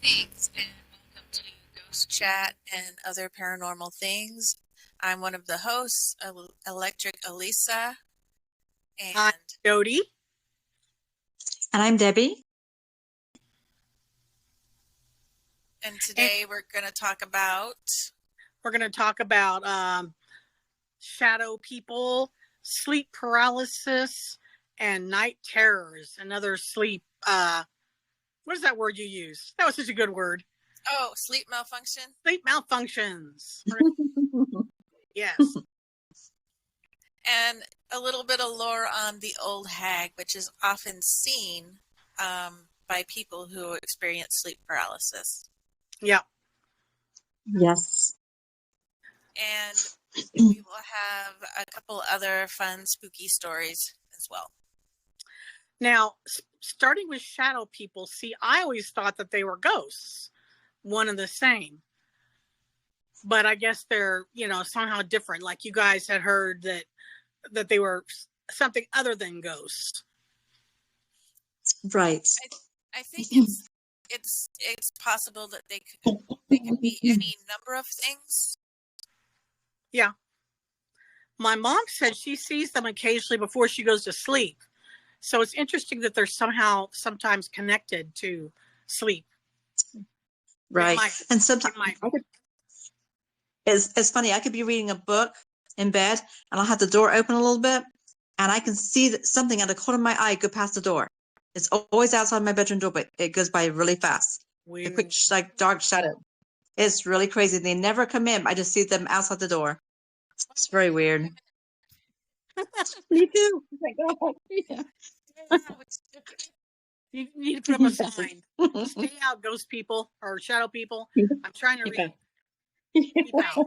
Greetings and welcome to Ghost Chat and Other Paranormal Things. I'm one of the hosts, Electric Elisa, Hi, and Jody. And I'm Debbie. today we're going to talk about Shadow people, sleep paralysis, and night terrors, and other sleep. What is that word you use? That was such a good word. sleep malfunction. Sleep malfunctions. Yes. And a little bit of lore on the old hag, which is often seen by people who experience sleep paralysis. Yeah. Yes. And we will have a couple other fun, spooky stories as well. Now, starting with shadow people, see, I always thought that they were ghosts, one and the same. But I guess they're, somehow different. Like you guys had heard that they were something other than ghosts. Right. I think it's possible that they could be any number of things. Yeah. My mom said she sees them occasionally before she goes to sleep. So it's interesting that they're sometimes connected to sleep. Right. And sometimes it's funny. I could be reading a book in bed and I'll have the door open a little bit and I can see something out of the corner of my eye go past the door. It's always outside my bedroom door, but it goes by really fast. A quick, like dark shadow. It's really crazy. They never come in. I just see them outside the door. It's very weird. Me too. Oh my God. Yeah. You need to put up a sign. Stay out, ghost people or shadow people. I'm trying to read. Keep out.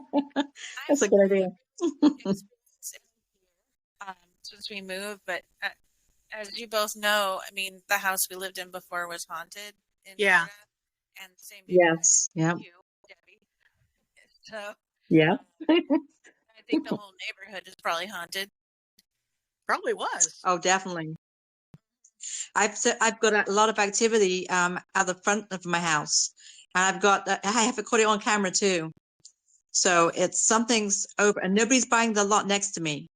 That's a good idea. Since we moved, but as you both know, I mean, the house we lived in before was haunted in Florida, and same. Yes. Yeah. You, Debbie. So yeah. I think the whole neighborhood is probably haunted. Probably was. Oh, definitely. I've got a lot of activity out the front of my house, and I have it caught it on camera too. So it's something's over, and nobody's buying the lot next to me.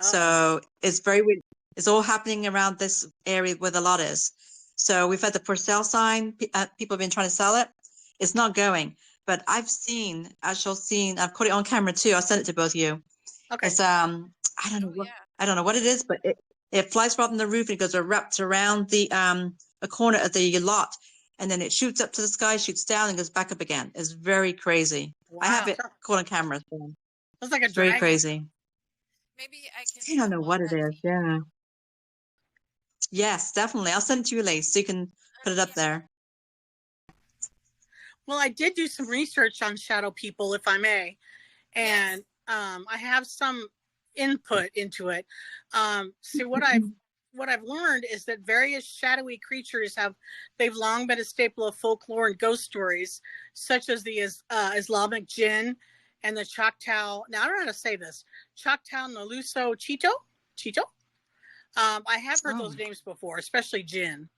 So it's very weird. It's all happening around this area where the lot is. So we've had the for sale sign. People have been trying to sell it. It's not going. But I've caught it on camera too. I'll send it to both of you. Okay. It's I don't know what it is, but it flies from the roof and it goes wraps around the a corner of the lot, and then it shoots up to the sky, shoots down, and goes back up again. It's very crazy. Wow. I have it caught on camera. So. It's like a very crazy. Maybe I don't know what it is. Yeah. Yes, definitely. I'll send it to you later so you can put it up there. Well, I did do some research on shadow people, if I may, and I have some input into it. See, what I've learned is that various shadowy creatures they've long been a staple of folklore and ghost stories, such as the Islamic jinn and the Choctaw. Now I don't know how to say this. Choctaw Naluso Chito. I have heard those names before, especially jinn.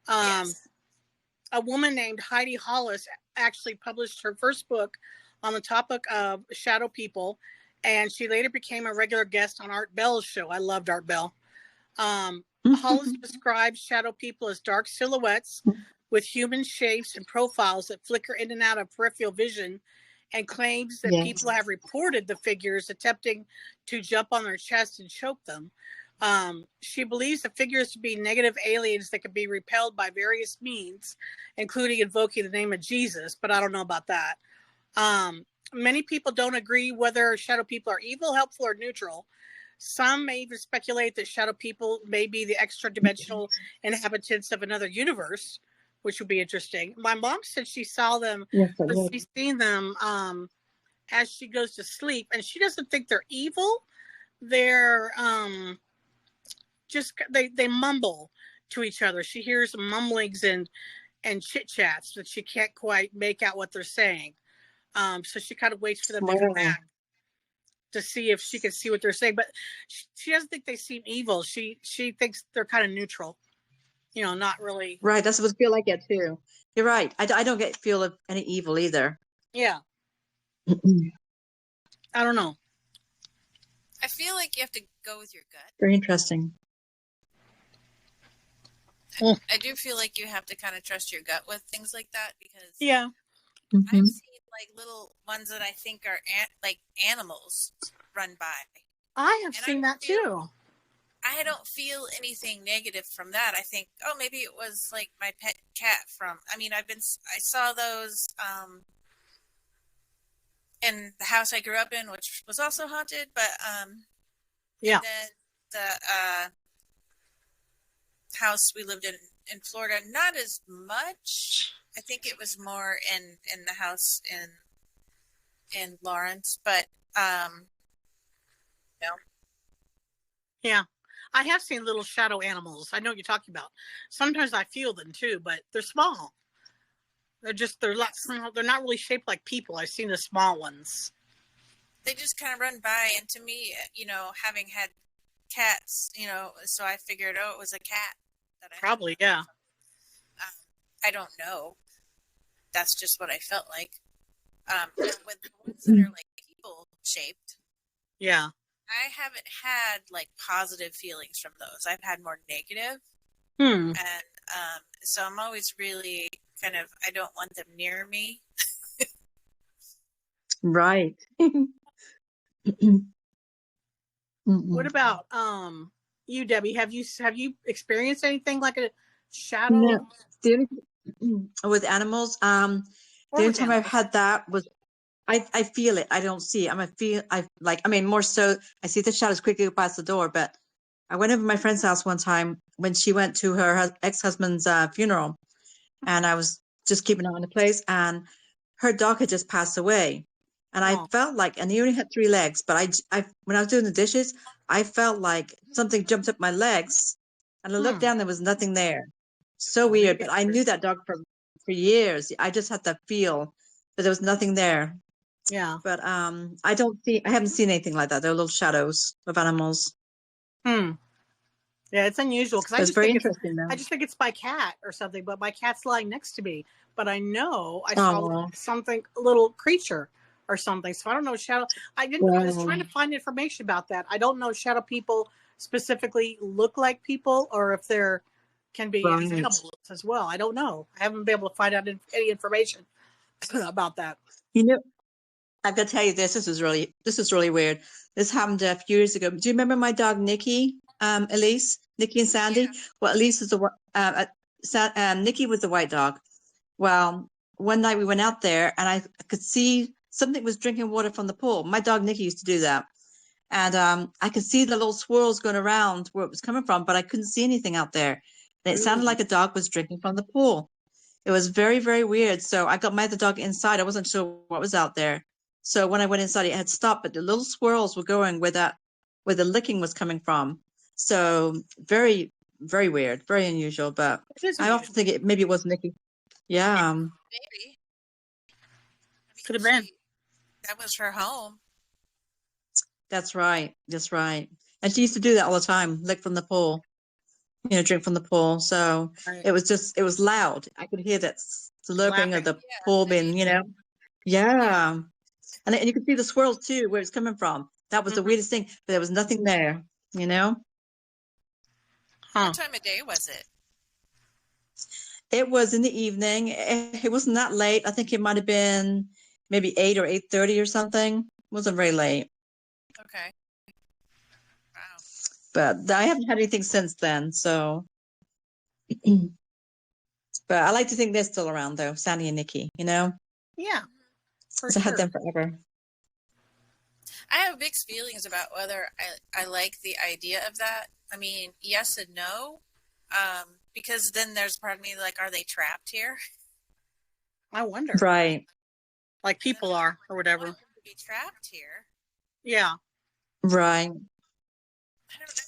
A woman named Heidi Hollis actually published her first book on the topic of shadow people, and she later became a regular guest on Art Bell's show. I loved Art Bell. Hollis describes shadow people as dark silhouettes with human shapes and profiles that flicker in and out of peripheral vision, and claims that people have reported the figures attempting to jump on their chest and choke them. She believes the figures to be negative aliens that can be repelled by various means, including invoking the name of Jesus, but I don't know about that. Many people don't agree whether shadow people are evil, helpful, or neutral. Some may even speculate that shadow people may be the extra-dimensional inhabitants of another universe, which would be interesting. My mom said she saw them, she's seen them as she goes to sleep, and she doesn't think they're evil. They're they mumble to each other. She hears mumblings and chit-chats, but she can't quite make out what they're saying. So she kind of waits for them to come back to see if she can see what they're saying. But she doesn't think they seem evil. She thinks they're kind of neutral. not really. Right. That's what I feel like it too. You're right. I don't get feel of any evil either. Yeah. I don't know. I feel like you have to go with your gut. Very interesting. I do feel like you have to kind of trust your gut with things like that because Yeah. I've seen like little ones that I think are like animals run by. I have seen that too. I don't feel anything negative from that. I think, oh, maybe it was like my pet cat from. I mean, I saw those in the house I grew up in, which was also haunted. But yeah, and then the house we lived in Florida, not as much. I think it was more in the house in Lawrence, but no. Yeah. I have seen little shadow animals. I know what you're talking about. Sometimes I feel them too, but they're small. They're not really shaped like people. I've seen the small ones. They just kind of run by, and to me, having had cats, so I figured, oh, it was a cat that I probably, yeah. I don't know. That's just what I felt like. With the ones that are like people shaped, yeah, I haven't had like positive feelings from those. I've had more negative. And so I'm always really kind of, I don't want them near me. Right. What about you, Debbie? Have you experienced anything like a shadow? No. With animals, the only time I've had that was I feel it. I don't see it. More so I see the shadows quickly go past the door, but I went over to my friend's house one time when she went to her ex-husband's funeral, and I was just keeping an eye on the place, and her dog had just passed away. And I felt like, and he only had 3 legs, but I when I was doing the dishes, I felt like something jumped up my legs, and I looked down, there was nothing there. So weird, but I knew that dog for years. I just had that feel that there was nothing there. Yeah. But I haven't seen anything like that. They're little shadows of animals. Yeah, it's unusual because it's very interesting though. I just think it's my cat or something, but my cat's lying next to me. But I know I saw something, a little creature or something. So I don't know shadow. I was trying to find information about that. I don't know if shadow people specifically look like people or if there can be animals as well. I don't know. I haven't been able to find out any information about that. I've got to tell you this. This is really weird. This happened a few years ago. Do you remember my dog Nikki, Elise, Nikki and Sandy? Yeah. Well, Elise is Nikki was the white dog. Well, one night we went out there and I could see something was drinking water from the pool. My dog Nikki used to do that, and I could see the little swirls going around where it was coming from, but I couldn't see anything out there. And it sounded like a dog was drinking from the pool. It was very, very weird. So I got my other dog inside. I wasn't sure what was out there. So when I went inside, it had stopped, but the little swirls were going where the licking was coming from. So very, very weird, very unusual. But I often think maybe it was Nikki. Yeah. Maybe. Could have been. That was her home. That's right. That's right. And she used to do that all the time, lick from the pool, drink from the pool. So it was loud. I could hear that slurping of the pool being, yeah. And you could see the swirls too, where it's coming from. That was the weirdest thing, but there was nothing there, What time of day was it? It was in the evening. It wasn't that late. I think it might have been maybe 8 or 8:30 or something. It wasn't very late. Okay. Wow. But I haven't had anything since then, so. But I like to think they're still around, though, Sandy and Nikki, Yeah. I had them forever. I have mixed feelings about whether I like the idea of that. I mean, yes and no. Because then there's part of me like, are they trapped here? I wonder. Right. Like people are or whatever. To be trapped here. Yeah. Right. I don't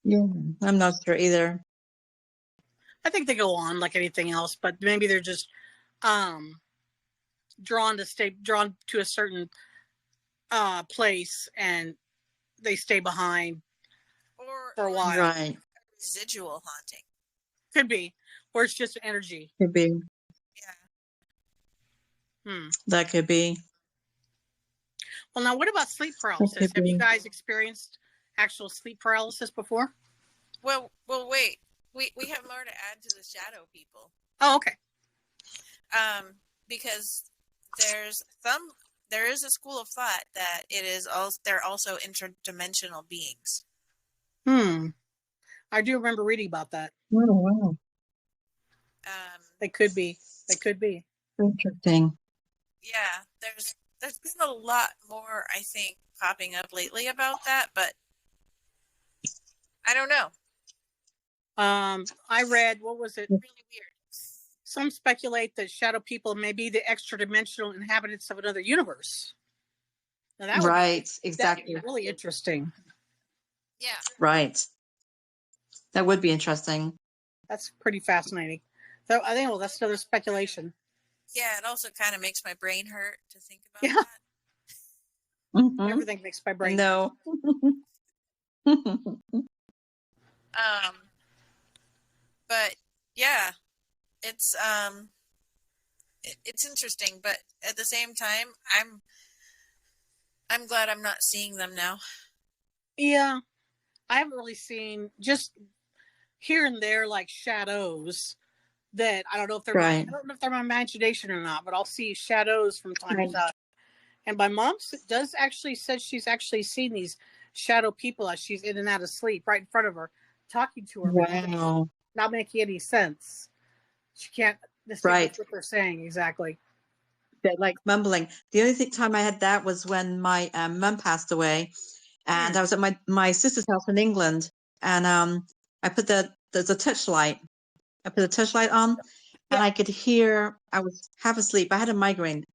know. Yeah, I'm not sure either. I think they go on like anything else, but maybe they're just drawn to a certain place and they stay behind for a while. Right. Residual haunting. Could be. Or it's just energy. Could be. Hmm. That could be. Well, now what about sleep That paralysis? could Have you be. guys experienced actual sleep paralysis before? Well, wait. We have more to add to the shadow people. Oh, okay. Because there is a school of thought that they're also interdimensional beings. I do remember reading about that. Oh, wow. They could be. They could be. Interesting. Yeah, there's been a lot more, I think, popping up lately about that, but I don't know. I read, what was it? Really weird. Some speculate that shadow people may be the extra dimensional inhabitants of another universe. Now that would Right. be, Exactly. that'd be really interesting. Yeah. Right. That would be interesting. That's pretty fascinating. So I think, well, that's another speculation. Yeah, it also kind of makes my brain hurt to think about Yeah. that. Mhm. Everything makes my brain. No. But yeah, it's it's interesting, but at the same time, I'm glad I'm not seeing them now. Yeah. I haven't really seen, just here and there, like shadows that I don't know if they're Right. I don't know if they're my imagination or not, but I'll see shadows from time Right. to time. And my mom does actually said she's actually seen these shadow people as she's in and out of sleep right in front of her, talking to her, but it's Wow. not making any sense. She can't distinguish Right. what they're saying exactly. They're like mumbling. The only time I had that was when my mum passed away, and I was at my sister's house in England, and I put there's a touch light. I put a touch light on, and I could hear. I was half asleep. I had a migraine,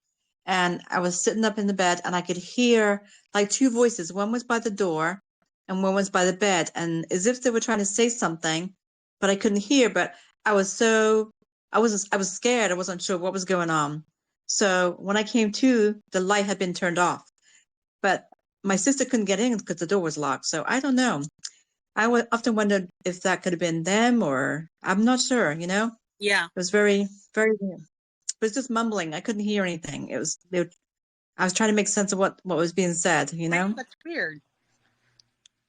and I was sitting up in the bed, and I could hear like two voices. One was by the door, and one was by the bed, and as if they were trying to say something, but I couldn't hear. But I was scared. I wasn't sure what was going on. So when I came to, the light had been turned off, but my sister couldn't get in because the door was locked. So I don't know. I would often wondered if that could have been them, or I'm not sure. Yeah. It was very, very weird. It was just mumbling. I couldn't hear anything. I was trying to make sense of what was being said. I know, that's weird.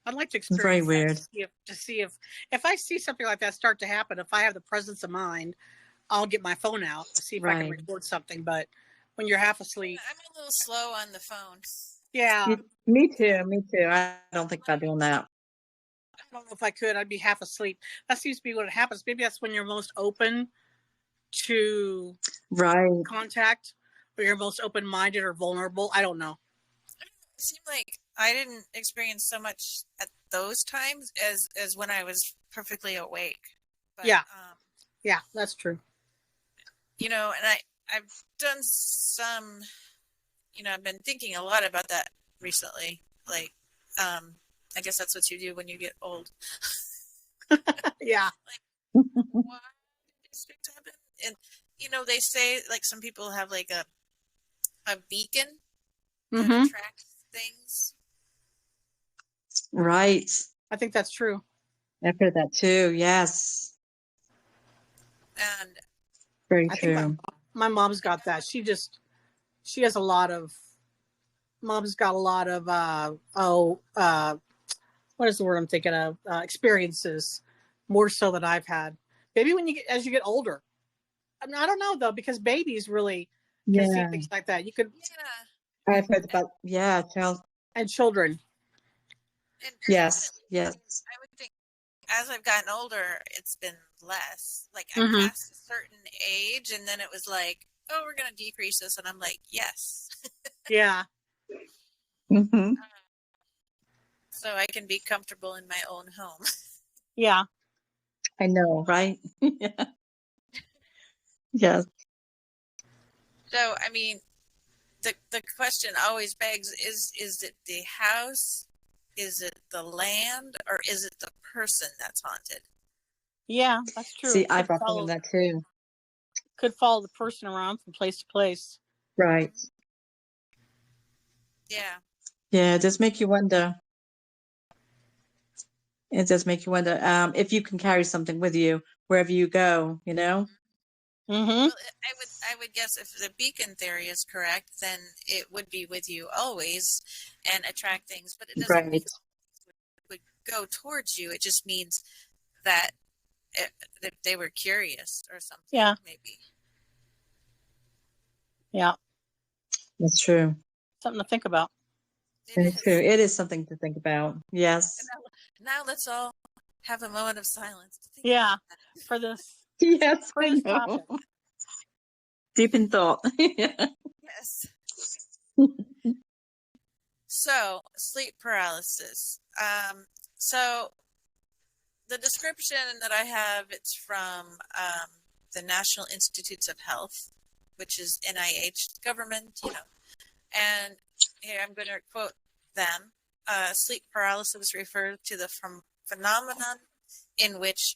I'd like to It's very experience weird. that to see if I see something like that start to happen, if I have the presence of mind, I'll get my phone out to see if I can Right. record something. But when you're half asleep, I'm a little slow on the phone. yeah, Me too. Me too. I don't think about doing that. I don't know if I could. I'd be half asleep. That seems to be what happens. Maybe that's when you're most open to Right. contact, or you're most open-minded or vulnerable. I don't know. It seemed like I didn't experience so much at those times as when I was perfectly awake. But, Yeah. Yeah, that's true. And I've done some. I've been thinking a lot about that recently. Like, I guess that's what you do when you get old. Yeah. Why did these things happen? And they say like some people have like a beacon that attracts things. Right. I think that's true. I've heard that too. Yes. And Very I true. think my mom's got that. She has a lot of. Mom's got a lot of what is the word I'm thinking of? Experiences, more so than I've had. Maybe as you get older. I don't know though, because babies really can see things like that. You could. Yeah. I've heard about child And children. And yes. I would think as I've gotten older, it's been less. Like I passed a certain age, and then it was like, oh, we're going to decrease this, and I'm like, yes. Yeah. Mm-hmm. So I can be comfortable in my own home. Yeah. I know, right? Yeah. Yes. So I mean, the question always begs: is it the house? Is it the land, or is it the person that's haunted? Yeah, that's true. See, I've often that too. Could follow the person around from place to place. Right. Yeah. Yeah, just make you wonder. It does make you wonder if you can carry something with you wherever you go, you know? Mm-hmm. Well, I would guess if the beacon theory is correct, then it would be with you always and attract things. But it doesn't mean Right. it would go towards you. It just means that that they were curious or something. Yeah. Maybe. Yeah. That's true. Something to think about. It Very is. true. It is something to think about. Yes. Now let's all have a moment of silence to think Yeah. about that. For this Yes, for I this know. topic. Deep in thought. Yes. So, sleep paralysis. So the description that I have, it's from the National Institutes of Health, which is NIH, government, And here I'm going to quote them. Sleep paralysis refers to the phenomenon in which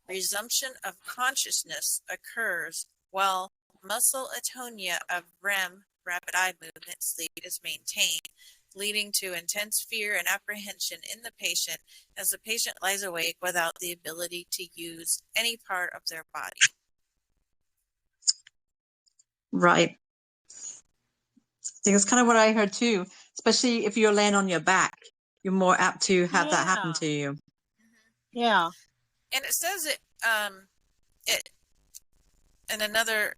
resumption of consciousness occurs while muscle atonia of REM, rapid eye movement sleep, is maintained, leading to intense fear and apprehension in the patient as the patient lies awake without the ability to use any part of their body. Right. I think it's kind of what I heard too, especially if you're laying on your back, you're more apt to have that happen to you. Yeah. And it says it in another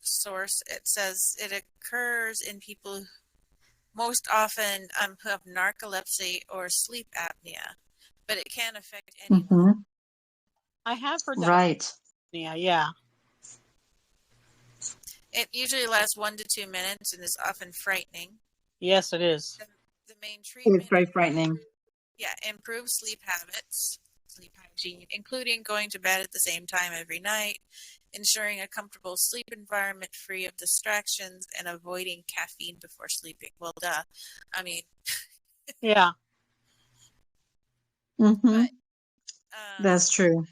source, it says it occurs in people most often who have narcolepsy or sleep apnea, but it can affect anyone. Mm-hmm. I have heard that. Right. Yeah. It usually lasts 1 to 2 minutes and is often frightening. Yes, it is. The main treatment It's very frightening. improve sleep habits, sleep hygiene, including going to bed at the same time every night, ensuring a comfortable sleep environment free of distractions, and avoiding caffeine before sleeping. Well, duh. I mean, Yeah. Mm-hmm. but That's true.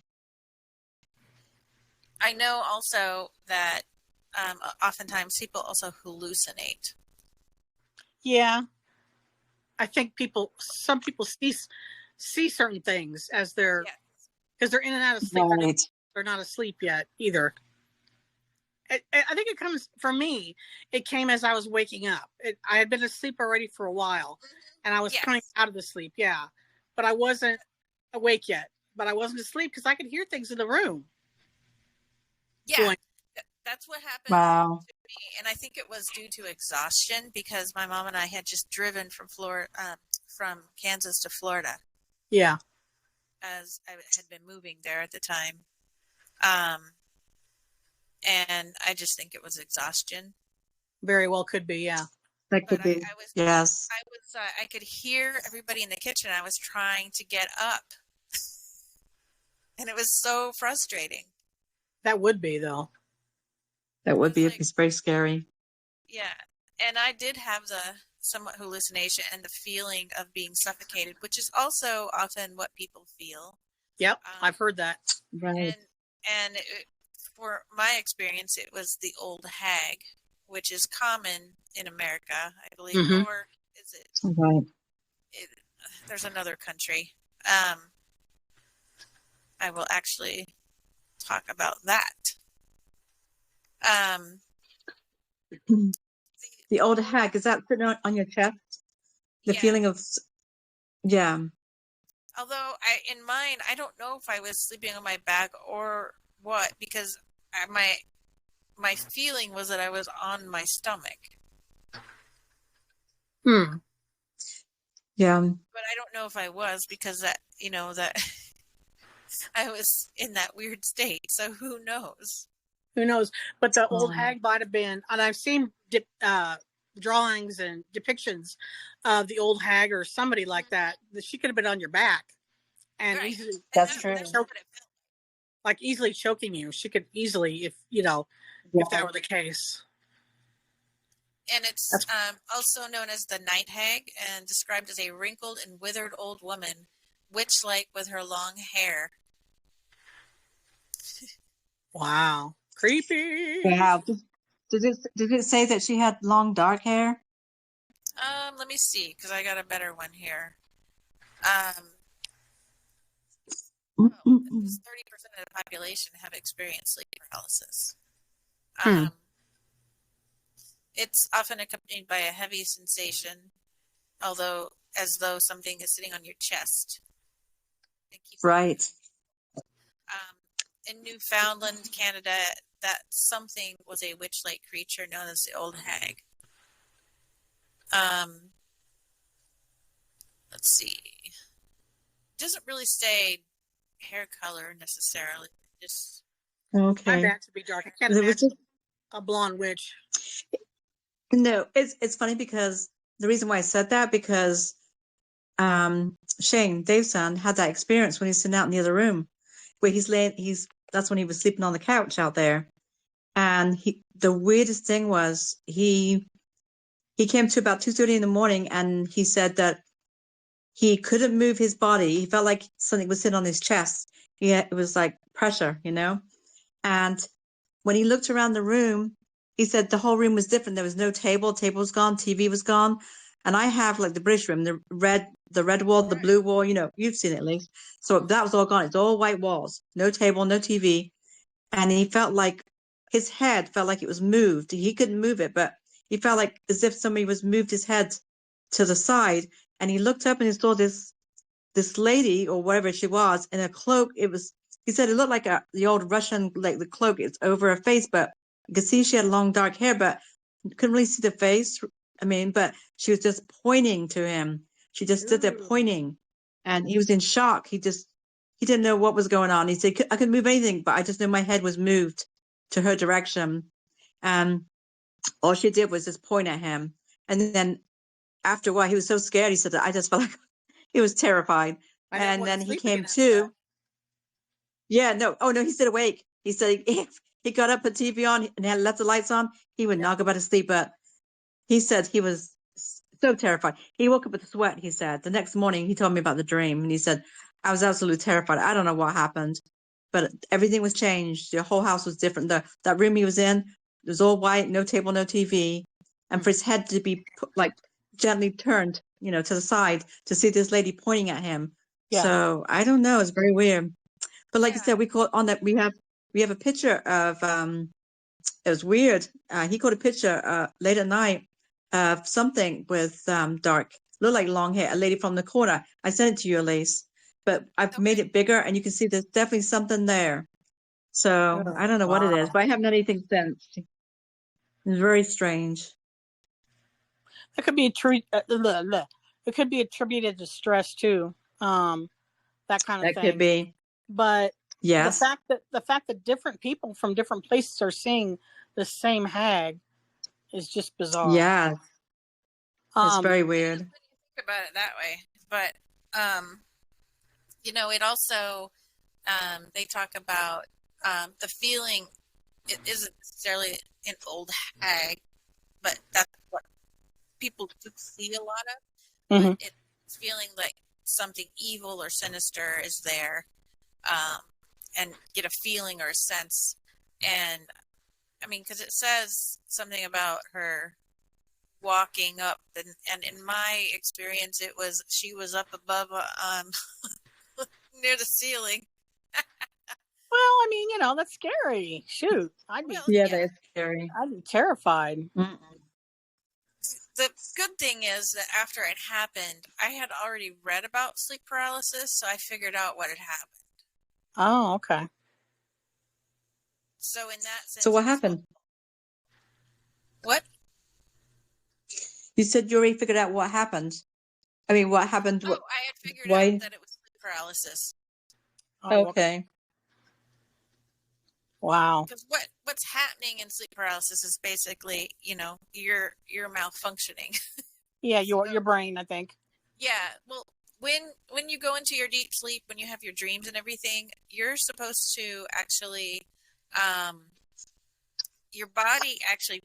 I know also that oftentimes people also hallucinate. Yeah. I think some people see certain things as they're because they're in and out of sleep. Right. They're not asleep yet either. I think it comes for me. It came as I was waking up. I had been asleep already for a while, and I was coming out of the sleep. Yeah, but I wasn't awake yet. But I wasn't asleep because I could hear things in the room. Yeah, that's what happened Wow. to me, and I think it was due to exhaustion because my mom and I had just driven from from Kansas to Florida. Yeah, as I had been moving there at the time, and I just think it was exhaustion. very well could be. Yeah, that could But be. Yes. I could hear everybody in the kitchen. I was trying to get up, and it was so frustrating. that would be though. That would be. Like, It's very scary. Yeah, and I did have the somewhat hallucination and the feeling of being suffocated, which is also often what people feel. Yep, I've heard that. Right. And for my experience, it was the old hag, which is common in America, I believe, or is it? Right. There's another country. I will actually talk about that. The old hag, is that sitting on your chest? The feeling of, yeah. Although in mine, I don't know if I was sleeping on my back or what, because my feeling was that I was on my stomach. Yeah. But I don't know if I was because that I was in that weird state. So who knows? Who knows? But the old hag might have been, and I've seen drawings and depictions of the old hag or somebody like that. She could have been on your back, and easily, that's true. Like easily choking you. She could easily, if that were the case. And it's also known as the night hag, and described as a wrinkled and withered old woman, witch-like with her long hair. Wow. Creepy. Wow. Did it say that she had long dark hair? Let me see, because I got a better one here. At least 30% of the population have experienced sleep paralysis. Hmm. It's often accompanied by a heavy sensation, although as though something is sitting on your chest and keeping you Right. in Newfoundland, Canada, that something was a witch-like creature known as the Old Hag. Let's see. Doesn't really say hair color necessarily. Just My Okay. bad to be dark. I can't There was imagine just a blonde witch. no. It's funny because the reason why I said that because Shane, Dave's son, had that experience when he's sitting out in the other room where that's when he was sleeping on the couch out there. And the weirdest thing was he came to about 2:30 in the morning and he said that he couldn't move his body. He felt like something was sitting on his chest. Yeah, it was like pressure, And when he looked around the room, he said the whole room was different. There was no table was gone, TV was gone. And I have like the British room, the red wall, the blue wall, you've seen it, at least. So that was all gone. It's all white walls, no table, no TV. And he felt like his head felt like it was moved. He couldn't move it, but he felt like as if somebody was moved his head to the side. And he looked up and he saw this lady or whatever she was in a cloak. He said it looked like the old Russian, like the cloak. It's over her face, but you could see she had long dark hair, but you couldn't really see the face. But she was just pointing to him. She just stood there pointing, and he was in shock. He didn't know what was going on. He said, I couldn't move anything, but I just knew my head was moved to her direction. And all she did was just point at him. And then after a while, he was so scared. He said, I just felt like he was terrified. And then he came to. Yeah, no. Oh, no, he's still awake. He said he got up, put TV on, and had left the lights on. He would not go back to sleep. But he said he was so terrified. He woke up with a sweat, he said. The next morning, he told me about the dream. And he said, I was absolutely terrified. I don't know what happened, but everything was changed. The whole house was different. That room he was in, it was all white, no table, no TV. And for his head to be gently turned, to the side to see this lady pointing at him. Yeah. So I don't know. It's very weird. But like I said, we caught on that. We have a picture of, it was weird. He caught a picture late at night of something with dark, looked like long hair, a lady from the corner. I sent it to you, Elise, but I've made it bigger and you can see there's definitely something there. So I don't know what it is, but I haven't done anything since. It's very strange. It could be it could be attributed to stress too. That kind of thing. That could be. But yes, the fact that different people from different places are seeing the same hag is just bizarre. Yeah. It's very weird. When you think about it that way, but it also they talk about the feeling. It isn't necessarily an old hag, but that's what people do see a lot of. Mm-hmm. It's feeling like something evil or sinister is there, and get a feeling or a sense. And I mean, because it says something about her walking up, and in my experience, she was up above, near the ceiling. Well, I mean, that's scary. Shoot, I'd be that's scary. I'd be terrified. Mm-mm. The good thing is that after it happened, I had already read about sleep paralysis, so I figured out what had happened. Oh, okay. So in that sense, so what happened? What? You said you already figured out what happened. I mean, what happened? Oh, I had figured out that it was sleep paralysis. Oh, okay. Wow. Because what's happening in sleep paralysis is basically, you're malfunctioning. Yeah, your brain, I think. Yeah. Well, when you go into your deep sleep, when you have your dreams and everything, you're supposed to actually, your body actually,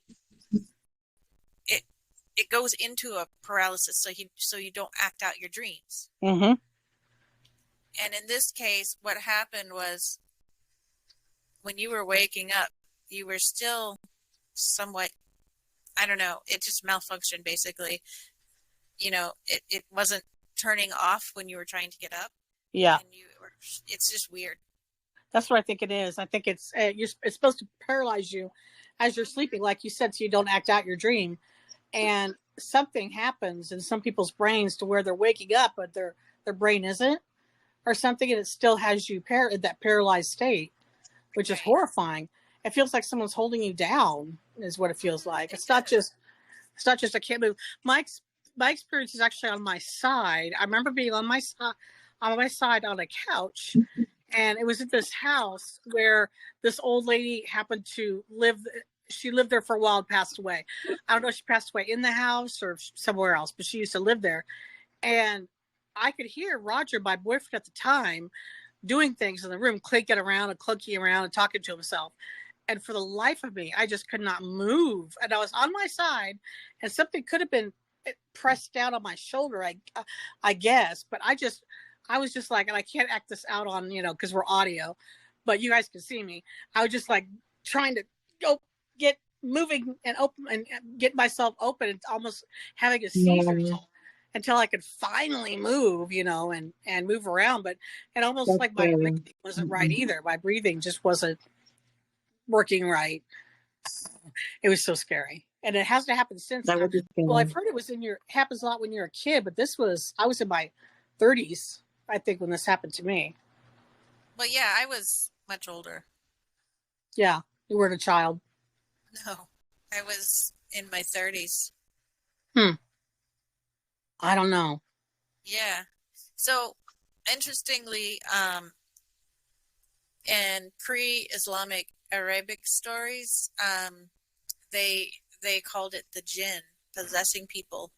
it goes into a paralysis so you don't act out your dreams. Mm-hmm. And in this case, what happened was when you were waking up, you were still somewhat, I don't know, it just malfunctioned basically. It wasn't turning off when you were trying to get up. Yeah. And you were it's just weird. That's what I think it is. I think it's it's supposed to paralyze you as you're sleeping, like you said, so you don't act out your dream. And something happens in some people's brains to where they're waking up, but their brain isn't, or something, and it still has you in that paralyzed state, which is horrifying. It feels like someone's holding you down, is what it feels like. It's not just I can't move. My experience is actually on my side. I remember being on my side on a couch, and it was at this house where this old lady happened to live. She lived there for a while and passed away. I don't know if she passed away in the house or somewhere else, but she used to live there. And I could hear Roger, my boyfriend at the time, doing things in the room, clinking around and clunking around and talking to himself. And for the life of me, I just could not move. And I was on my side, and something could have been pressed down on my shoulder, I guess. But I was just like, and I can't act this out on, because we're audio, but you guys can see me. I was just like trying to get moving and open and get myself open, and almost having a seizure until I could finally move, and move around. But it almost like my breathing wasn't right either. My breathing just wasn't working right. It was so scary. And it hasn't happened since. Well, I've heard happens a lot when you're a kid, but I was in my 30s, I think, when this happened to me. Well, yeah, I was much older. Yeah, you weren't a child. No, I was in my 30s. I don't know. Yeah. So, interestingly, in pre-Islamic Arabic stories, they called it the jinn possessing people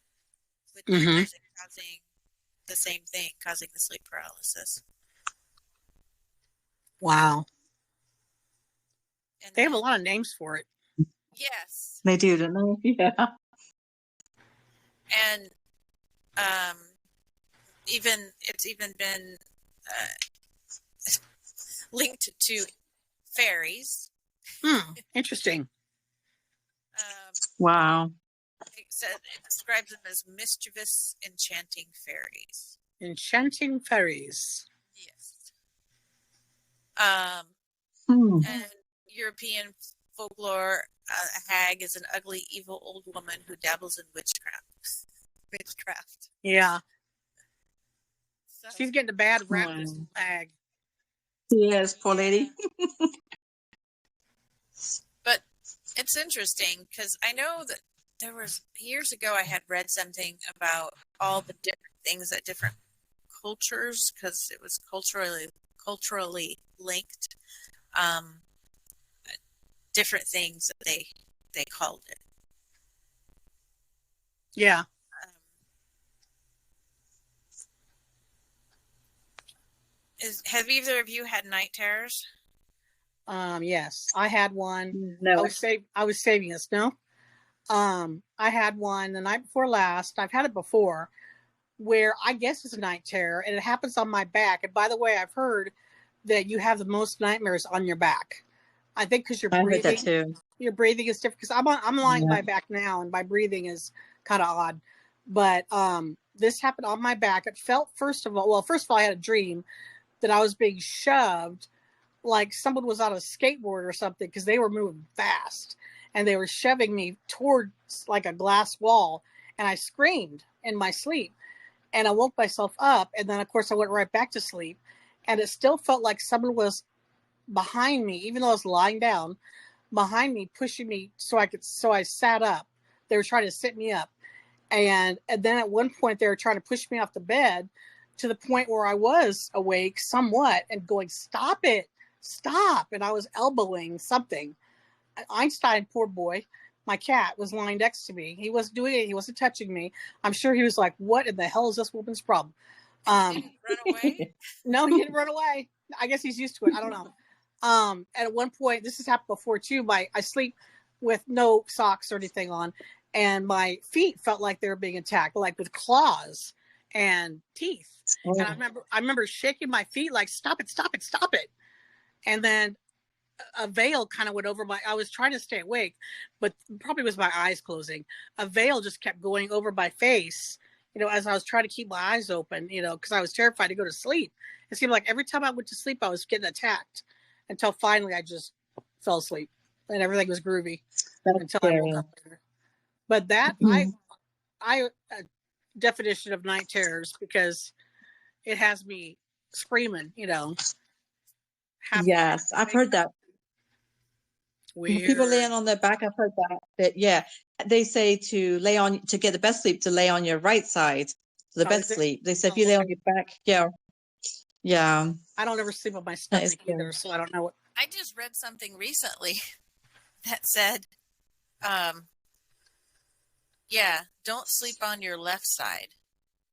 with causing the same thing, causing the sleep paralysis. Wow. And they have a lot of names for it. Yes. They do, don't they? Yeah. And it's even been linked to fairies. Interesting. Wow. It describes them as mischievous, enchanting fairies. Enchanting fairies. Yes. And European folklore, a hag is an ugly, evil old woman who dabbles in witchcraft. Yeah. So, she's getting a bad rap, this hag. Yes, poor lady. But it's interesting because I know that there was years ago I had read something about all the different things that different cultures, because it was culturally linked, different things that they called it. Yeah. Have either of you had night terrors? Yes, I had one. No. I was saving us. No. I had one the night before last. I've had it before, where I guess it's a night terror, and it happens on my back. And by the way, I've heard that you have the most nightmares on your back. I think because you're breathing. I heard that too. Your breathing is different. Because I'm lying on my back now, and my breathing is kind of odd. But this happened on my back. It felt first of all, I had a dream that I was being shoved, like someone was on a skateboard or something, because they were moving fast and they were shoving me towards like a glass wall, and I screamed in my sleep, and I woke myself up, and then of course I went right back to sleep, and it still felt like someone was behind me, even though I was lying down, behind me, pushing me so I sat up. They were trying to sit me up, and then at one point they were trying to push me off the bed, to the point where I was awake somewhat and going, stop it, stop. And I was elbowing something. Einstein, poor boy, my cat, was lying next to me. He wasn't doing it. He wasn't touching me. I'm sure he was like, what in the hell is this woman's problem? Did he run away? No, he didn't run away. I guess he's used to it. I don't know. And at one point, this has happened before too, I sleep with no socks or anything on, and my feet felt like they were being attacked, like with claws and teeth. And I remember shaking my feet like, stop it, stop it, stop it. And then a veil kind of went over I was trying to stay awake, but probably was my eyes closing. A veil just kept going over my face, as I was trying to keep my eyes open, because I was terrified to go to sleep. It seemed like every time I went to sleep, I was getting attacked until finally I just fell asleep and everything was groovy That's until I woke scary. up later. But that, I definition of night terrors because it has me screaming, half Yes, I've heard that. People weird. laying on their back, I've heard that. Yeah, they say to get the best sleep, to lay on your right side for the Oh, best is it? sleep. They say if Oh, you lay on okay. your back, yeah, I don't ever sleep on my that is stomach scary. either, so I don't know what. I just read something recently that said, um, yeah, don't sleep on your left side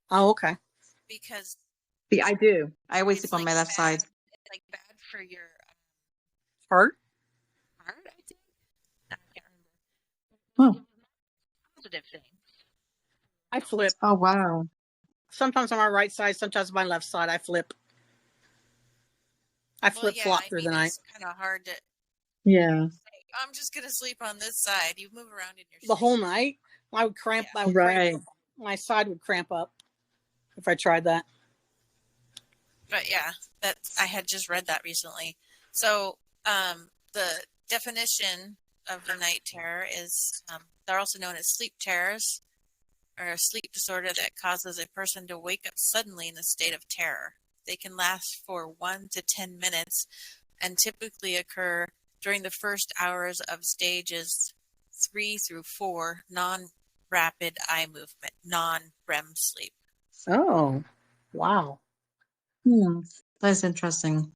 Oh, okay. because Yeah, I do. I always it's sleep on like my left bad, side. it's like bad for your Heart? heart, I think. I can't Huh. remember. Positive thing. I flip. Oh, wow. Sometimes on my right side, sometimes on my left side. I flip. I Well, flip yeah, flop I through mean, the night. it's kind of hard to Yeah, say, I'm just going to sleep on this side. You move around in your The whole sleep. night, I would cramp. Yeah. I would cramp. right. My side would cramp up if I tried that. But yeah, I had just read that recently. So the definition of the night terror is they're also known as sleep terrors, or a sleep disorder that causes a person to wake up suddenly in a state of terror. They can last for 1 to 10 minutes and typically occur during the first hours of stages 3 through 4 non-rapid eye movement, non-REM sleep. Oh, wow. That's interesting.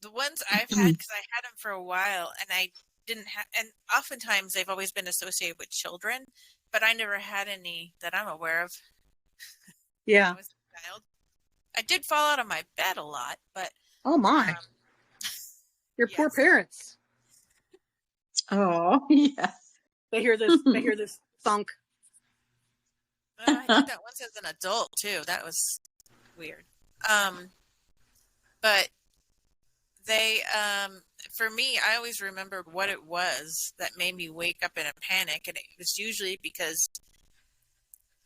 The ones I've had, because I had them for a while, and I didn't have, and oftentimes they've always been associated with children, but I never had any that I'm aware of when I Yeah. was a child. I did fall out of my bed a lot, but Oh my. um, Your poor yes. parents. Oh, yeah. They hear this. They hear this thunk. I did that once as an adult too. That was weird. But they, for me, I always remembered what it was that made me wake up in a panic, and it was usually because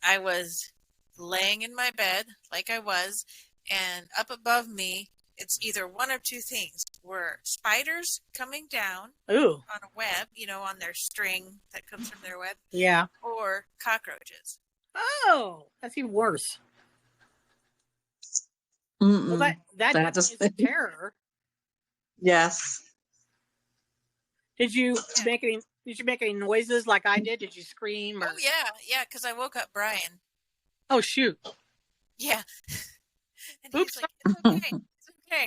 I was laying in my bed like I was, and up above me, it's either one or two things. Were spiders coming down Ooh. on a web, on their string that comes from their web, Yeah. or cockroaches. Oh, that's even worse. Well, that Mm-mm. that That definitely just, is a terror. yes. Did you Yeah. make any? Did you make any noises like I did? Did you scream or? Oh yeah, because I woke up Brian. Oh shoot! Yeah, and he's Oops! like, "It's okay, it's okay."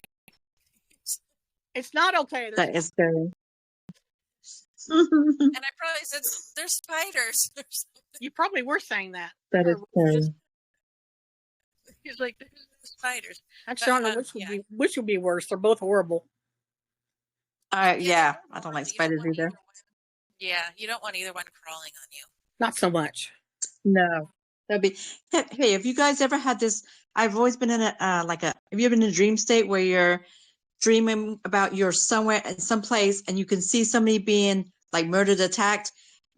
It's not okay. There's. That is scary. And I probably said, "There's spiders." You probably were saying that. That is Or scary. He's like, "There's spiders." actually, I don't know Yeah, which would be worse. They're both horrible. yeah, they're Yeah, both I don't like horrible. You don't spiders want either. either one. Yeah, you don't want either one crawling on you. Not so much. No, that'd be. Hey, have you guys ever had this? I've always been in have you ever been in a dream state where you're dreaming about you're somewhere in some place and you can see somebody being like murdered, attacked,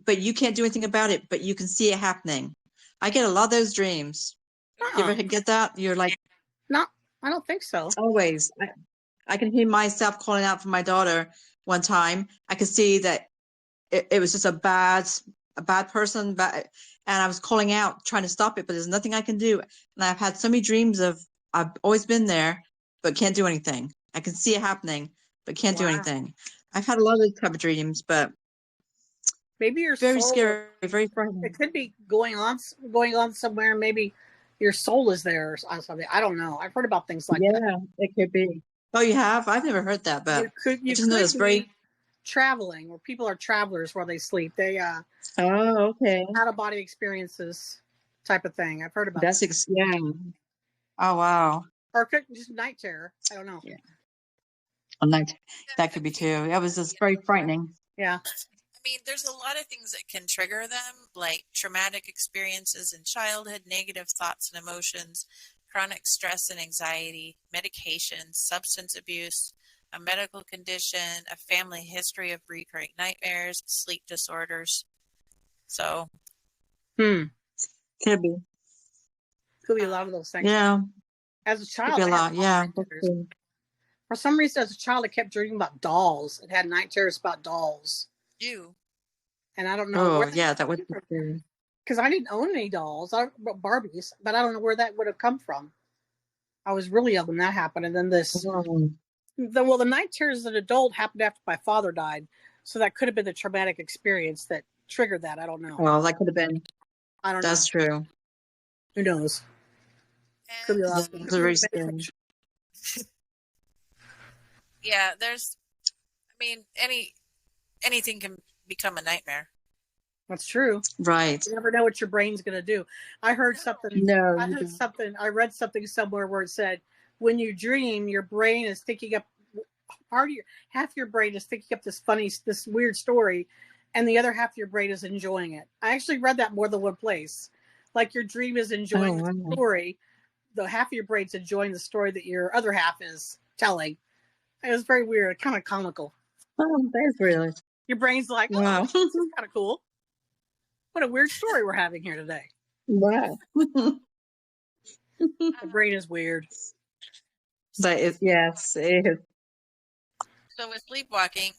but you can't do anything about it, but you can see it happening? I get a lot of those dreams. You ever get that? You're like, Not. I don't think so. always. I can hear myself calling out for my daughter one time. I could see that it was just a bad person, and I was calling out, trying to stop it, but there's nothing I can do. And I've had so many dreams of I've always been there, but can't do anything. I can see it happening, but can't do Wow. anything. I've had a lot of those type of dreams, but Maybe your very soul. scary, very It frightening. could be going on somewhere. Maybe your soul is there or something. I don't know. I've heard about things like that. Yeah, it could be. Oh, you have? I've never heard that, but I You just know could it's be very. traveling, where people are travelers where they sleep. They Oh, okay. out of body experiences type of thing. I've heard about that. Yeah. Oh, wow. Or could just night terror. I don't know. Yeah. A night. That could be too. That was just very frightening. Yeah. I mean, there's a lot of things that can trigger them, like traumatic experiences in childhood, negative thoughts and emotions, chronic stress and anxiety, medication, substance abuse, a medical condition, a family history of recurring nightmares, sleep disorders. So, Hmm. Could be. Could be a lot of those things. Yeah. As a Could be child, a I had lot. Yeah. night terrors. For some reason, as a child, I kept dreaming about dolls. It had night terrors about dolls. You. And I don't know Oh, where yeah, that would be true. because I didn't own any dolls, Barbies, but I don't know where that would have come from. I was really young when that happened, and then the night terrors as an adult happened after my father died, so that could have been the traumatic experience that triggered that. I don't know. Well, that could have been. I don't know. That's true. Who knows? Could be a lot of That's very scary. Yeah, there's, I mean, anything can become a nightmare. That's true. Right. You never know what your brain's going to do. I heard something. No. I read something somewhere where it said, when you dream, your brain is thinking up half your brain is thinking up this weird story, and the other half of your brain is enjoying it. I actually read that more than one place. Like your dream is enjoying the story, the half of your brain's enjoying the story that your other half is telling. It was very weird, kind of comical. Oh, that's really. Your brain's like, oh, Wow. this is kind of cool. What a weird story we're having here today. Wow. The brain is weird. But yes, it is. So with sleepwalking,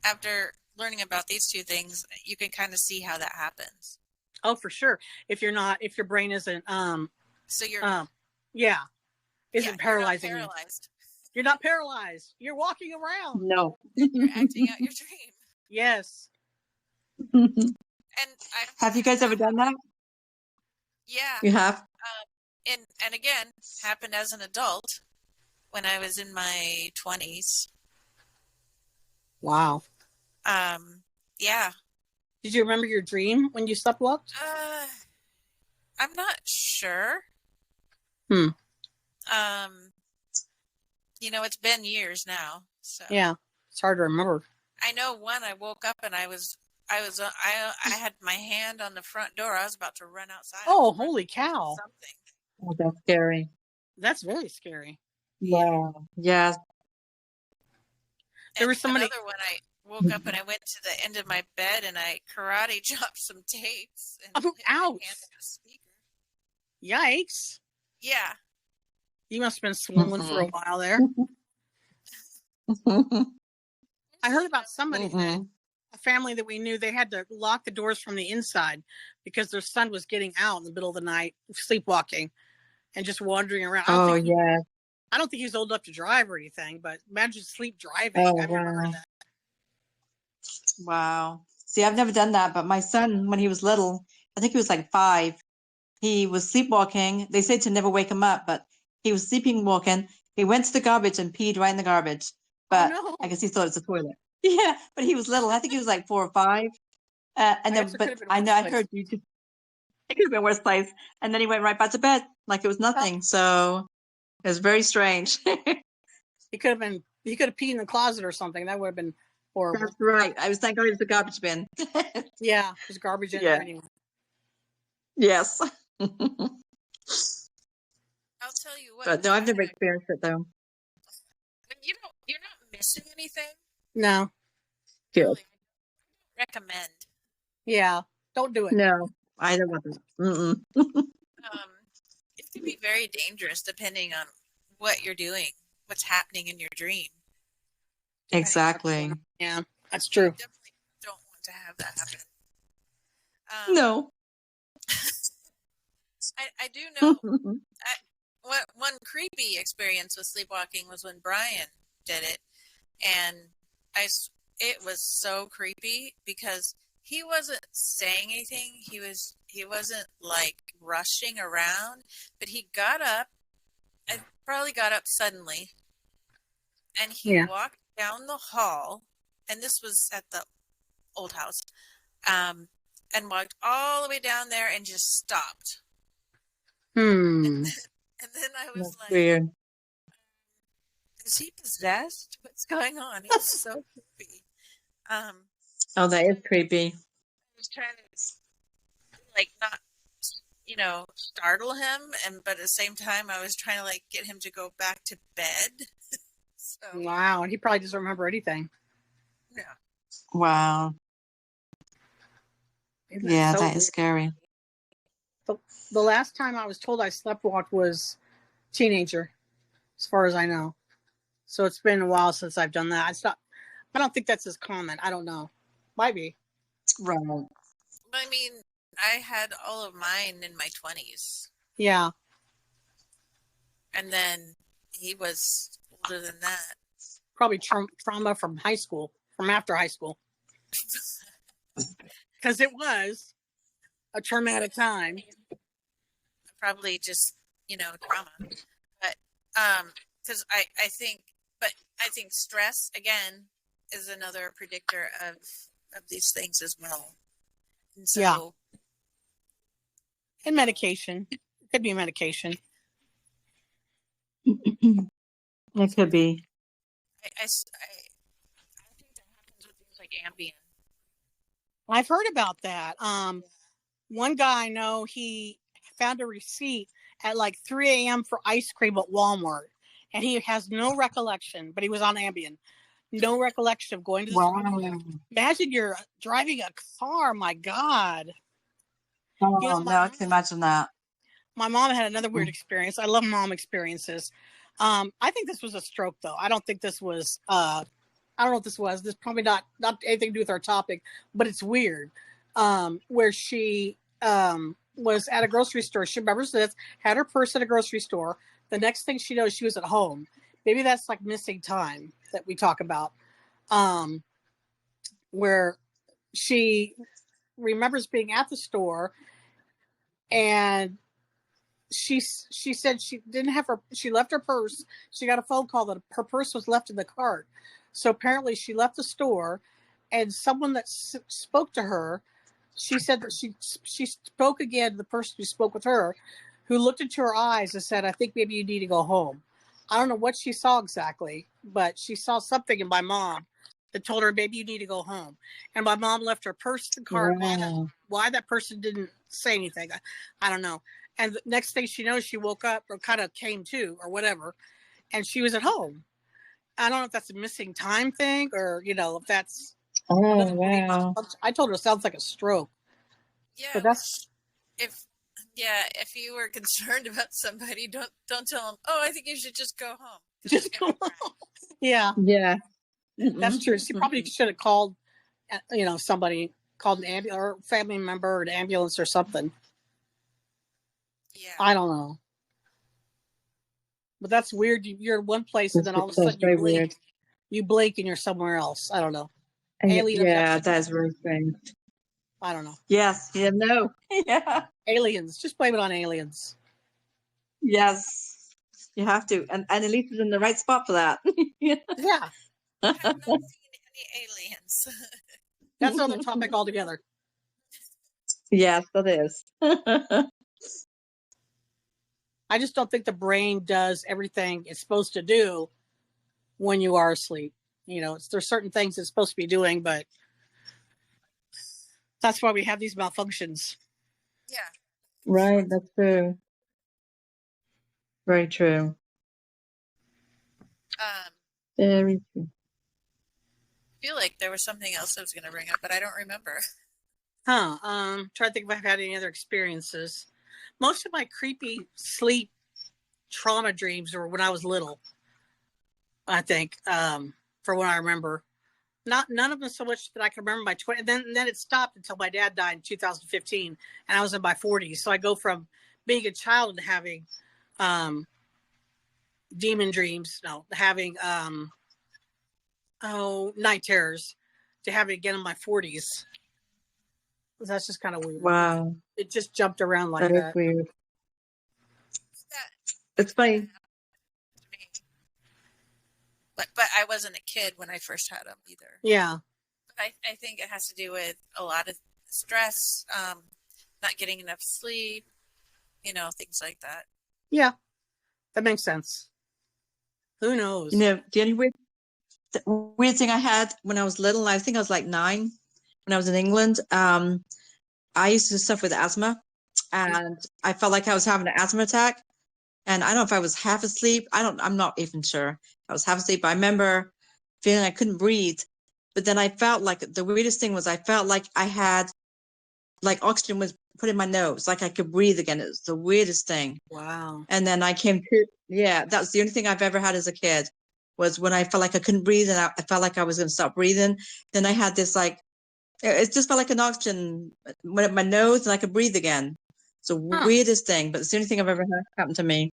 after learning about these two things, you can kind of see how that happens. Oh, for sure. If your brain isn't So you're isn't paralyzing you're you. not paralyzed. You're not paralyzed. You're walking around. No. You're acting out your dream. Yes. And Have you guys ever done that? Yeah. You have? And again, happened as an adult when I was in my 20s. Wow. Yeah. Did you remember your dream when you sleptwalked? I'm not sure. You know, it's been years now. So yeah, it's hard to remember. I know one. I woke up and I had my hand on the front door. I was about to run outside. Oh, holy cow! Something. Oh, that's scary. That's very scary. Wow. Yes. There was somebody. Another one. I woke up and I went to the end of my bed and I karate chopped some tapes. And hit my hand with a speaker. Yikes! Yeah. You must have been swollen for a while there. I heard about somebody, a family that we knew, they had to lock the doors from the inside because their son was getting out in the middle of the night, sleepwalking, and just wandering around. Oh, yeah. I don't think he was old enough to drive or anything, but imagine sleep driving. Oh, I've never heard wow. that. Wow. See, I've never done that, but my son, when he was little, I think he was like 5, he was sleepwalking. They said to never wake him up, but he was sleepwalking. He went to the garbage and peed right in the garbage. But I guess he thought it was a toilet. Yeah, but he was little. I think he was like 4 or 5. And then, but I know I heard you. It could have been worse place. And then he went right back to bed like it was nothing. So it was very strange. He could have peed in the closet or something. That would have been horrible. That's right. I was thinking it was the garbage bin. Yeah, there's garbage in there anyway. Yes. I'll tell you what. But no, I've never experienced it though. You're not missing anything. No. Good. Really, I don't recommend. Yeah, don't do it. No, I don't want that. It can be very dangerous depending on what you're doing, what's happening in your dream. Exactly. Yeah, that's true. You definitely don't want to have that happen. No. I do know. One creepy experience with sleepwalking was when Brian did it, and it was so creepy because he wasn't saying anything. He wasn't like rushing around, but he got up. I probably got up suddenly, and he walked down the hall, and this was at the old house, and walked all the way down there and just stopped. And then I was like, weird. Is he possessed? What's going on? It's so creepy. Oh, that is creepy. I was trying to like not, startle him, but at the same time, I was trying to like get him to go back to bed. So, wow, and he probably doesn't remember anything. Yeah. Wow. Yeah, that is scary. The last time I was told I sleptwalked was teenager, as far as I know. So it's been a while since I've done that. I don't think that's as common. I don't know. Might be. Right. I mean, I had all of mine in my 20s. Yeah. And then he was older than that. Probably trauma from high school, from after high school. Because it was a traumatic time. Probably just, trauma. But, because I think stress, again, is another predictor of these things as well. And so, yeah. And medication. It could be medication. It could be. I think that happens with things like Ambien. I've heard about that. One guy I know, he found a receipt at like 3 a.m. for ice cream at Walmart, and he has no recollection, but he was on Ambien. No recollection of going to the store. Imagine you're driving a car. My God. Oh, no, I can imagine that. My mom had another weird experience. I love mom experiences. I think this was a stroke, though. I don't think this was, I don't know what this was. This is probably not anything to do with our topic, but it's weird. Where she was at a grocery store. She remembers this, had her purse at a grocery store. The next thing she knows, she was at home. Maybe that's like missing time that we talk about, where she remembers being at the store, and she said she didn't have she left her purse. She got a phone call that her purse was left in the cart. So apparently she left the store, and someone that spoke to her, she said that she spoke again to the person who spoke with her, who looked into her eyes and said, "I think maybe you need to go home." I don't know what she saw exactly, but she saw something in my mom that told her, "Maybe you need to go home." And my mom left her purse in the cart. Wow. Why that person didn't say anything, I don't know. And the next thing she knows, she woke up or kind of came to or whatever, and she was at home. I don't know if that's a missing time thing or, if that's. Oh, wow. I told her it sounds like a stroke. Yeah, but that's if you were concerned about somebody, don't tell them, "Oh, I think you should just go home." Just go home. Yeah. Yeah. That's true. She probably should have called, somebody, called an ambulance or family member or an ambulance or something. Yeah. I don't know. But that's weird. You're in one place and then all of a sudden you blink. Weird. You blink and you're somewhere else. I don't know. Yeah, that's very strange. I don't know. Yes. Yeah. No. Yeah. Aliens. Just blame it on aliens. Yes. You have to. And at least it's in the right spot for that. Yeah. I have not seen any aliens. That's another topic altogether. Yes, that is. I just don't think the brain does everything it's supposed to do when you are asleep. There's certain things it's supposed to be doing, but that's why we have these malfunctions. Yeah. Right, that's true. Very true. Very true. I feel like there was something else I was going to bring up, but I don't remember. Trying to think if I've had any other experiences. Most of my creepy sleep trauma dreams were when I was little, I think, for what I remember. None of them so much that I can remember my 20. And then it stopped until my dad died in 2015, and I was in my 40s. So I go from being a child and having demon dreams, having night terrors, to having it again in my 40s. That's just kind of weird. Wow. It just jumped around like that. That is weird. It's funny. But I wasn't a kid when I first had them either. Yeah. But I think it has to do with a lot of stress, not getting enough sleep, things like that. Yeah. That makes sense. Who knows? The only weird thing I had when I was little, I think I was like 9 when I was in England. I used to suffer with asthma, and I felt like I was having an asthma attack. And I don't know if I was half asleep. I'm not even sure. I was half asleep. I remember feeling I couldn't breathe. But then I felt like the weirdest thing was I felt like I had, like oxygen was put in my nose, like I could breathe again. It was the weirdest thing. Wow. And then I came to, yeah, that's the only thing I've ever had as a kid was when I felt like I couldn't breathe and I felt like I was going to stop breathing. Then I had this like, it just felt like an oxygen went up my nose and I could breathe again. It's the Huh. weirdest thing, but it's the only thing I've ever had happen to me.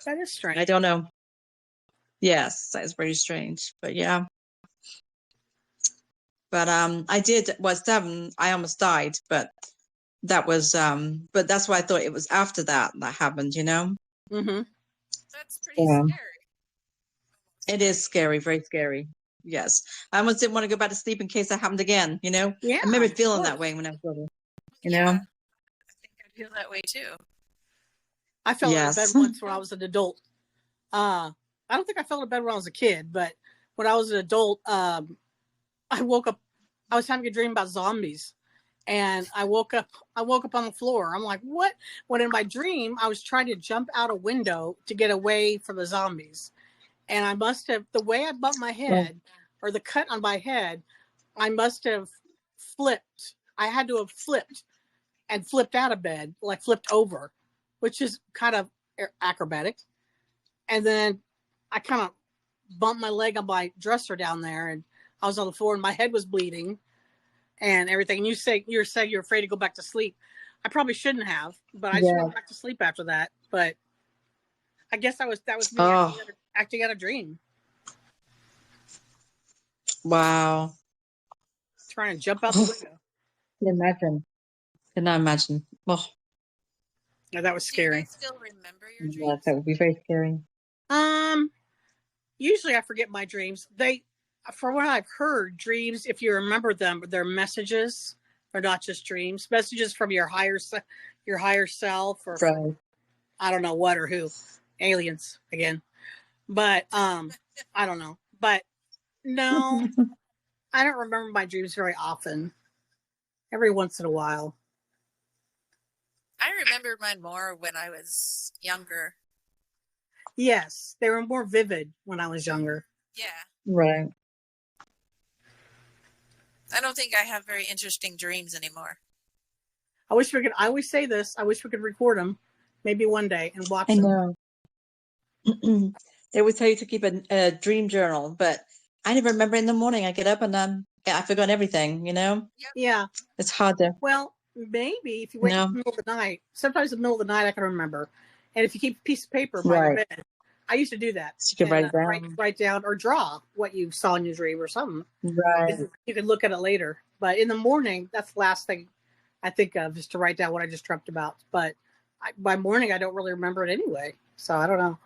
That is strange. I don't know. Yes, that is very strange, but yeah. But I did, well, 7, I almost died, but that was, but that's why I thought it was after that happened, you know? Mm-hmm. That's pretty Yeah. scary. It is scary, very scary. Yes. I almost didn't want to go back to sleep in case that happened again, you know? Yeah. I remember of feeling course. that way when I was little, you Yeah, know? I think I'd feel that way too. I fell out of Yes. bed once when I was an adult. I don't think I fell out of bed when I was a kid, but when I was an adult, I woke up. I was having a dream about zombies, and I woke up. I woke up on the floor. I'm like, what? When in my dream, I was trying to jump out a window to get away from the zombies, and I must have the way I bumped my head, or the cut on my head, I must have flipped. I had to have flipped and flipped out of bed, like flipped over, which is kind of acrobatic. And then I kind of bumped my leg on my dresser down there, and I was on the floor, and my head was bleeding and everything. And you're saying you're afraid to go back to sleep. I probably shouldn't have, but I just Yeah. went back to sleep after that. But I guess that was me Oh, acting out a dream, wow. trying to jump out the window. Can imagine. Can I imagine? Oh, Yeah, that was Do you scary. guys still remember your yes, dreams? that would be very scary. Um, Usually I forget my dreams. From what I've heard, dreams, if you remember them, they're messages. They're not just dreams. Messages from your higher self, or from Right. I don't know what or who, aliens again. But I don't know. But no, I don't remember my dreams very often. Every once in a while. I remember mine more when I was younger. Yes, they were more vivid when I was younger. Yeah, Right. I don't think I have very interesting dreams anymore. I wish we could. I always say this. I wish we could record them, maybe one day, and watch I them. know. They always tell you to keep a dream journal, but I never remember in the morning. I get up and I forgot everything, you know? Yep. Yeah. It's hard to, Well, maybe if you you wake up in know? the middle of the night, sometimes in the middle of the night I can remember. And if you keep a piece of paper by your Right. bed, I used to do that. So you can And write it down. write down or draw what you saw in your dream or something. Right. You can look at it later. But in the morning, that's the last thing I think of is to write down what I just dreamt about. But by morning, I don't really remember it anyway. So I don't know.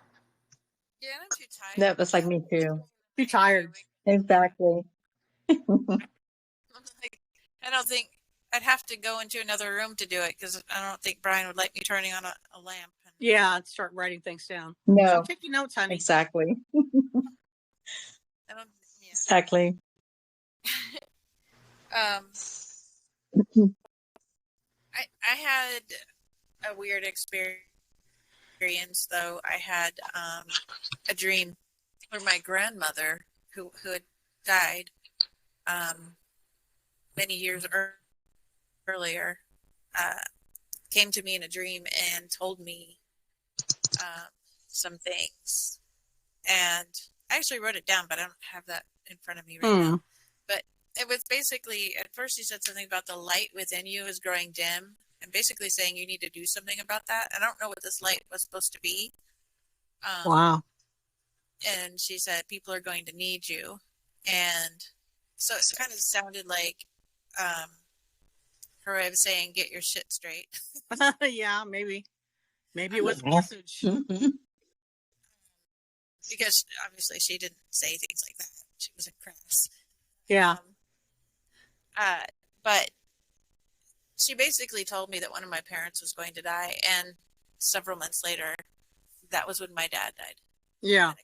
Yeah, I'm too tired. No, that's like me too. Too tired. Exactly. Like, I don't think I'd have to go into another room to do it because I don't think Brian would like me turning on a lamp. And Yeah, I'd start writing things down. No, I'm taking notes, honey. exactly. I don't. Yeah. Exactly. Um, I had a weird experience though. I had a dream where my grandmother, who had died many years earlier, came to me in a dream and told me some things. And I actually wrote it down, but I don't have that in front of me right now. But it was basically, at first he said something about the light within you is growing dim, and basically saying you need to do something about that. I don't know what this light was supposed to be. Wow. And she said, people are going to need you. And so it kind of sounded like her way of saying, get your shit straight. Yeah, maybe. Maybe it was a message. Because obviously she didn't say things like that. She was a crass. Yeah. But she basically told me that one of my parents was going to die, and several months later, that was when my dad died. Yeah.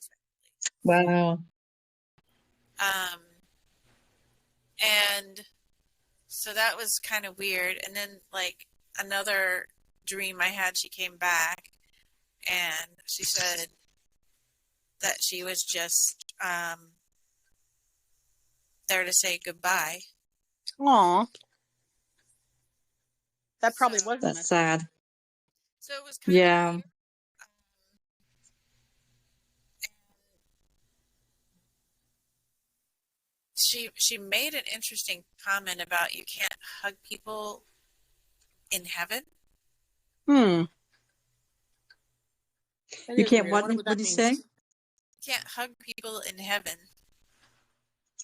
Wow. And so that was kind of weird. And then, like, another dream I had, she came back, and she said that she was just there to say goodbye. Aw. That probably So, was a That's message. sad. so it was kind of Yeah. weird. She made an interesting comment about you can't hug people in heaven. Hmm. That You is can't weird. I what? wonder what What that did you means. say? You can't hug people in heaven.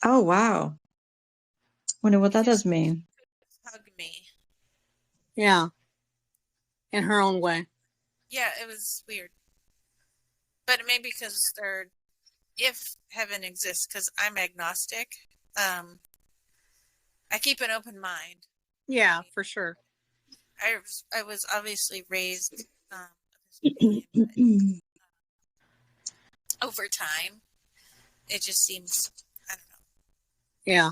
Oh wow. Wonder what You that could does mean. hug me. Yeah. In her own way. Yeah, it was weird. But maybe because they're, if heaven exists, because I'm agnostic, I keep an open mind. Yeah, for sure. I was obviously raised Episcopalian, but over time, it just seems, I don't know, Yeah.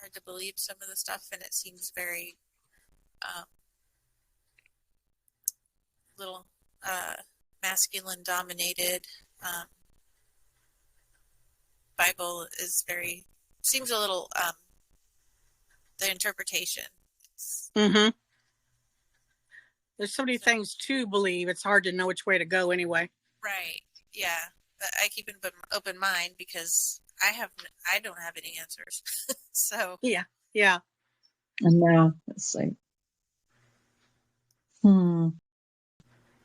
hard to believe some of the stuff, and it seems very um, little masculine dominated. Um, Bible is very, seems a little, the interpretation. Mm-hmm. There's so many So, things to believe. It's hard to know which way to go anyway. right, yeah. But I keep an open mind because I don't have any answers. So, Yeah. Yeah. And now let's see. Hmm.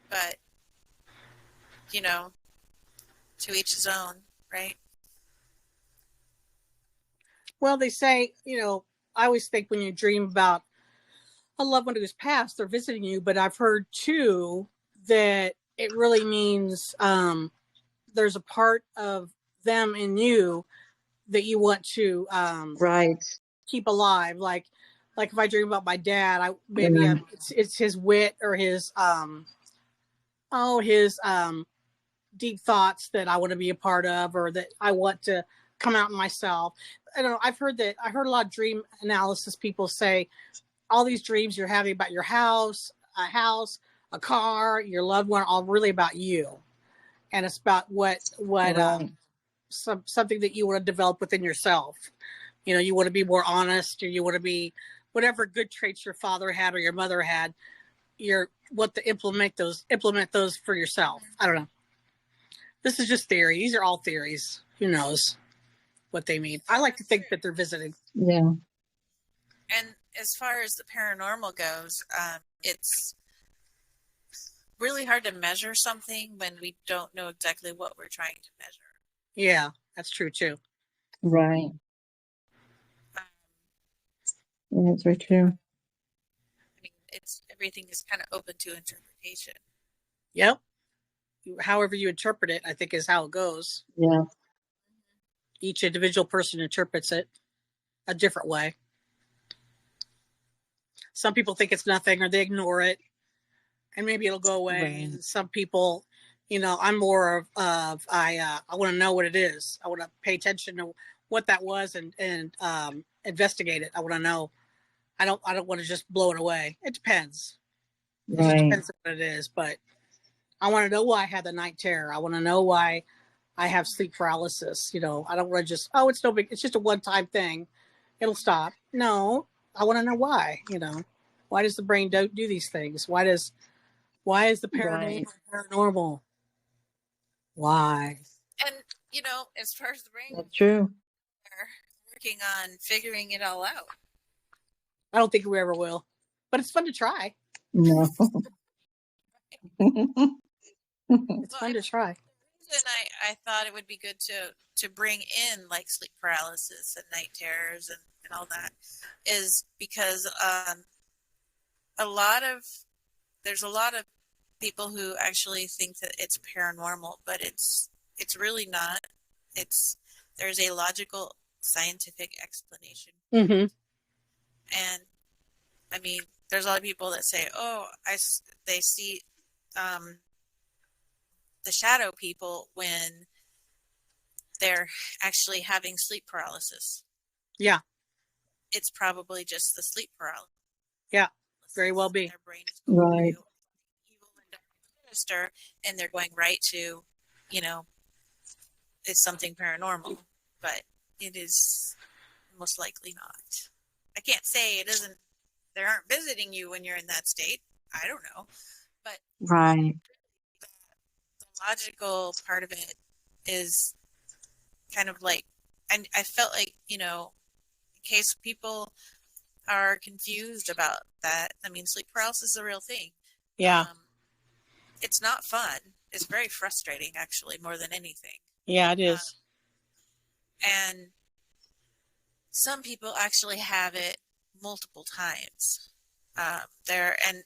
but you know, to each his own, right? Well, they say, I always think when you dream about a loved one who's passed, they're visiting you, but I've heard too that it really means there's a part of them in you that you want to Right. keep alive. Like if I dream about my dad, Yeah. it's his wit or his his deep thoughts that I want to be a part of, or that I want to come out myself. I don't know. I heard a lot of dream analysis people say all these dreams you're having about your house, a car, your loved one, all really about you, and it's about what Right. something that you want to develop within yourself. You want to be more honest, or you want to be whatever good traits your father had or your mother had. You're what to implement those for yourself. I don't know. This is just theory. These are all theories. Who knows what they mean? I like to That's think true. that they're visiting. Yeah. And as far as the paranormal goes, it's really hard to measure something when we don't know exactly what we're trying to measure. Yeah, that's true too. Right. Um, Yeah, that's very true. I mean, it's everything is kind of open to interpretation. Yep. However you interpret it, I think is how it goes. Yeah. Each individual person interprets it a different way. Some people think it's nothing or they ignore it and maybe it'll go away. Right. And some people, I'm more I want to know what it is. I want to pay attention to what that was and investigate it. I want to know. I don't want to just blow it away. It depends. It just Right. depends on what it is. But I want to know why I had the night terror. I want to know why I have sleep paralysis. I don't want to just, it's no big, it's just a one time thing. It'll stop. No, I want to know why. Why does the brain do these things? Why is the Right. paranormal? Why? And as far as the brain That's goes, true. we're working on figuring it all out. I don't think we ever will, but it's fun to try. No. It's Well, fun to try. the reason I thought it would be good to bring in like sleep paralysis and night terrors and all that is because there's a lot of people who actually think that it's paranormal, but it's really not. There's a logical scientific explanation. Mm-hmm. And I mean, there's a lot of people that say, "Oh, they see the shadow people when they're actually having sleep paralysis." Yeah. It's probably just the sleep paralysis. Yeah. Very well be. Their brain is going Right. through evil and dark and sinister, and they're going right to, it's something paranormal, but it is most likely not. I can't say it isn't they aren't visiting you when you're in that state. I don't know. But Right. the logical part of it is kind of like, and I felt like, in case people are confused about that, I mean, sleep paralysis is a real thing. Yeah. It's not fun. It's very frustrating, actually, more than anything. Yeah, it is. And some people actually have it multiple times. And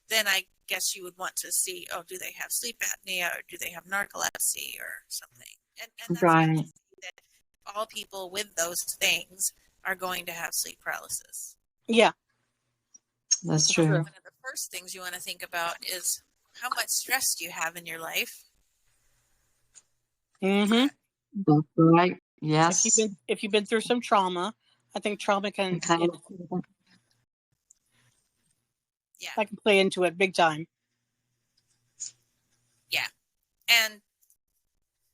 then I guess you would want to see, oh, do they have sleep apnea or do they have narcolepsy or something? And that's not to Right. say that all people with those things are going to have sleep paralysis. Yeah, That's that's true. true. One of the first things you want to think about is how much stress do you have in your life? Mm-hmm. That's right. Yes. If you've been through some trauma, I think trauma can Okay. Yeah. that can play into it big time. Yeah. And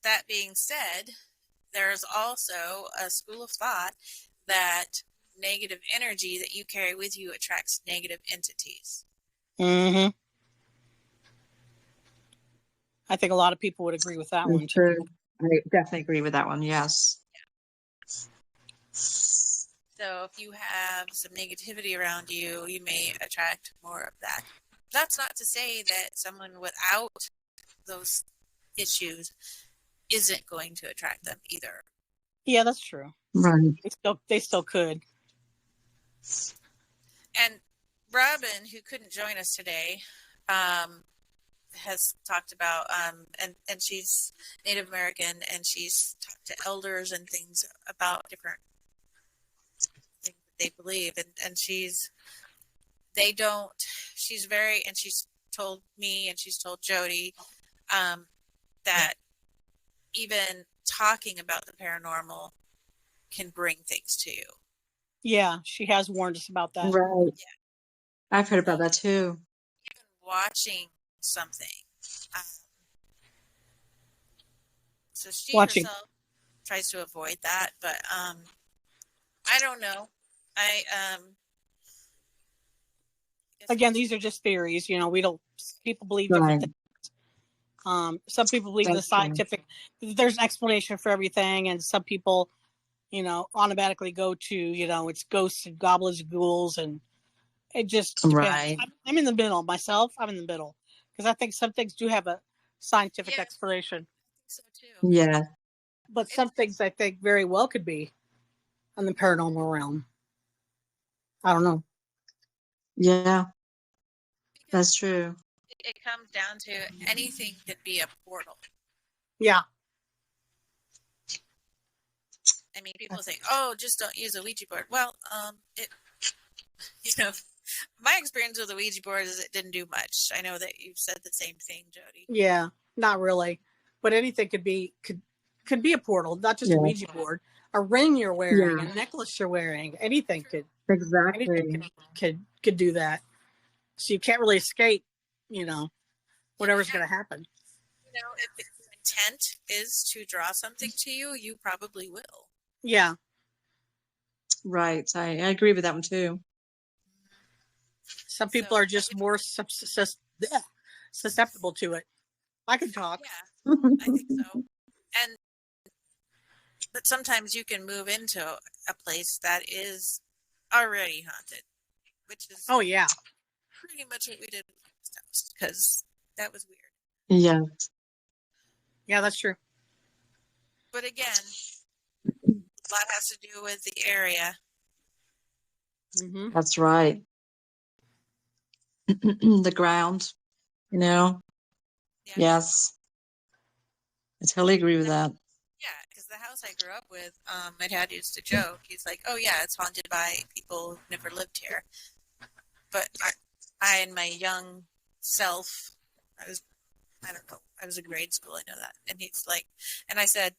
that being said, there's also a school of thought that negative energy that you carry with you attracts negative entities. Mm-hmm. I think a lot of people would agree with that one That's too. true. I definitely agree with that one. Yes. So if you have some negativity around you, you may attract more of that. That's not to say that someone without those issues isn't going to attract them either. Yeah, that's true. Right. They still could. And Robin, who couldn't join us today, has talked about, and she's Native American, and she's talked to elders and things about different things that they believe, and she's told me and she's told Jody that even talking about the paranormal can bring things to you. Yeah, she has warned us about that. Right. Yeah. I've heard about that too. Even watching something. So she Watching. herself tries to avoid that, but I don't know. Again, these are just theories. We don't. People believe different Right. things. Some people believe the That's true. scientific. There's an explanation for everything, and some people, automatically go to, it's ghosts and goblins and ghouls, and it just depends. Right. I'm in the middle myself. I'm in the middle because I think some things do have a scientific Yeah, explanation, I think so too. Yeah. but some things I think very well could be in the paranormal realm. I don't know. Yeah. Because That's true. it comes down to anything could be a portal. Yeah. I mean, people think, "Oh, just don't use a Ouija board." Well, my experience with the Ouija board is it didn't do much. I know that you've said the same thing, Jody. Yeah. Not really, but anything could be a portal, not just a Yeah. Ouija board. A ring you're wearing, Yeah. a necklace you're wearing, anything Exactly. could do that. So you can't really escape, whatever's going to happen. If the intent is to draw something to you, you probably will. Yeah. Right. I agree with that one too. Some people are just more susceptible to it. I can talk. Yeah, I think so. But sometimes you can move into a place that is already haunted, which is Oh yeah. pretty much what we did with the house, because that was weird. Yeah. Yeah, that's true. But again, a lot has to do with the area. Mm-hmm. That's right. The ground, Yeah. Yes. I totally agree with that. Yeah, because the house I grew up with, my dad used to joke. He's like, "Oh yeah, it's haunted by people who've never lived here." But I in my young self, I don't know, I was in grade school. I know that, and he's like, and I said,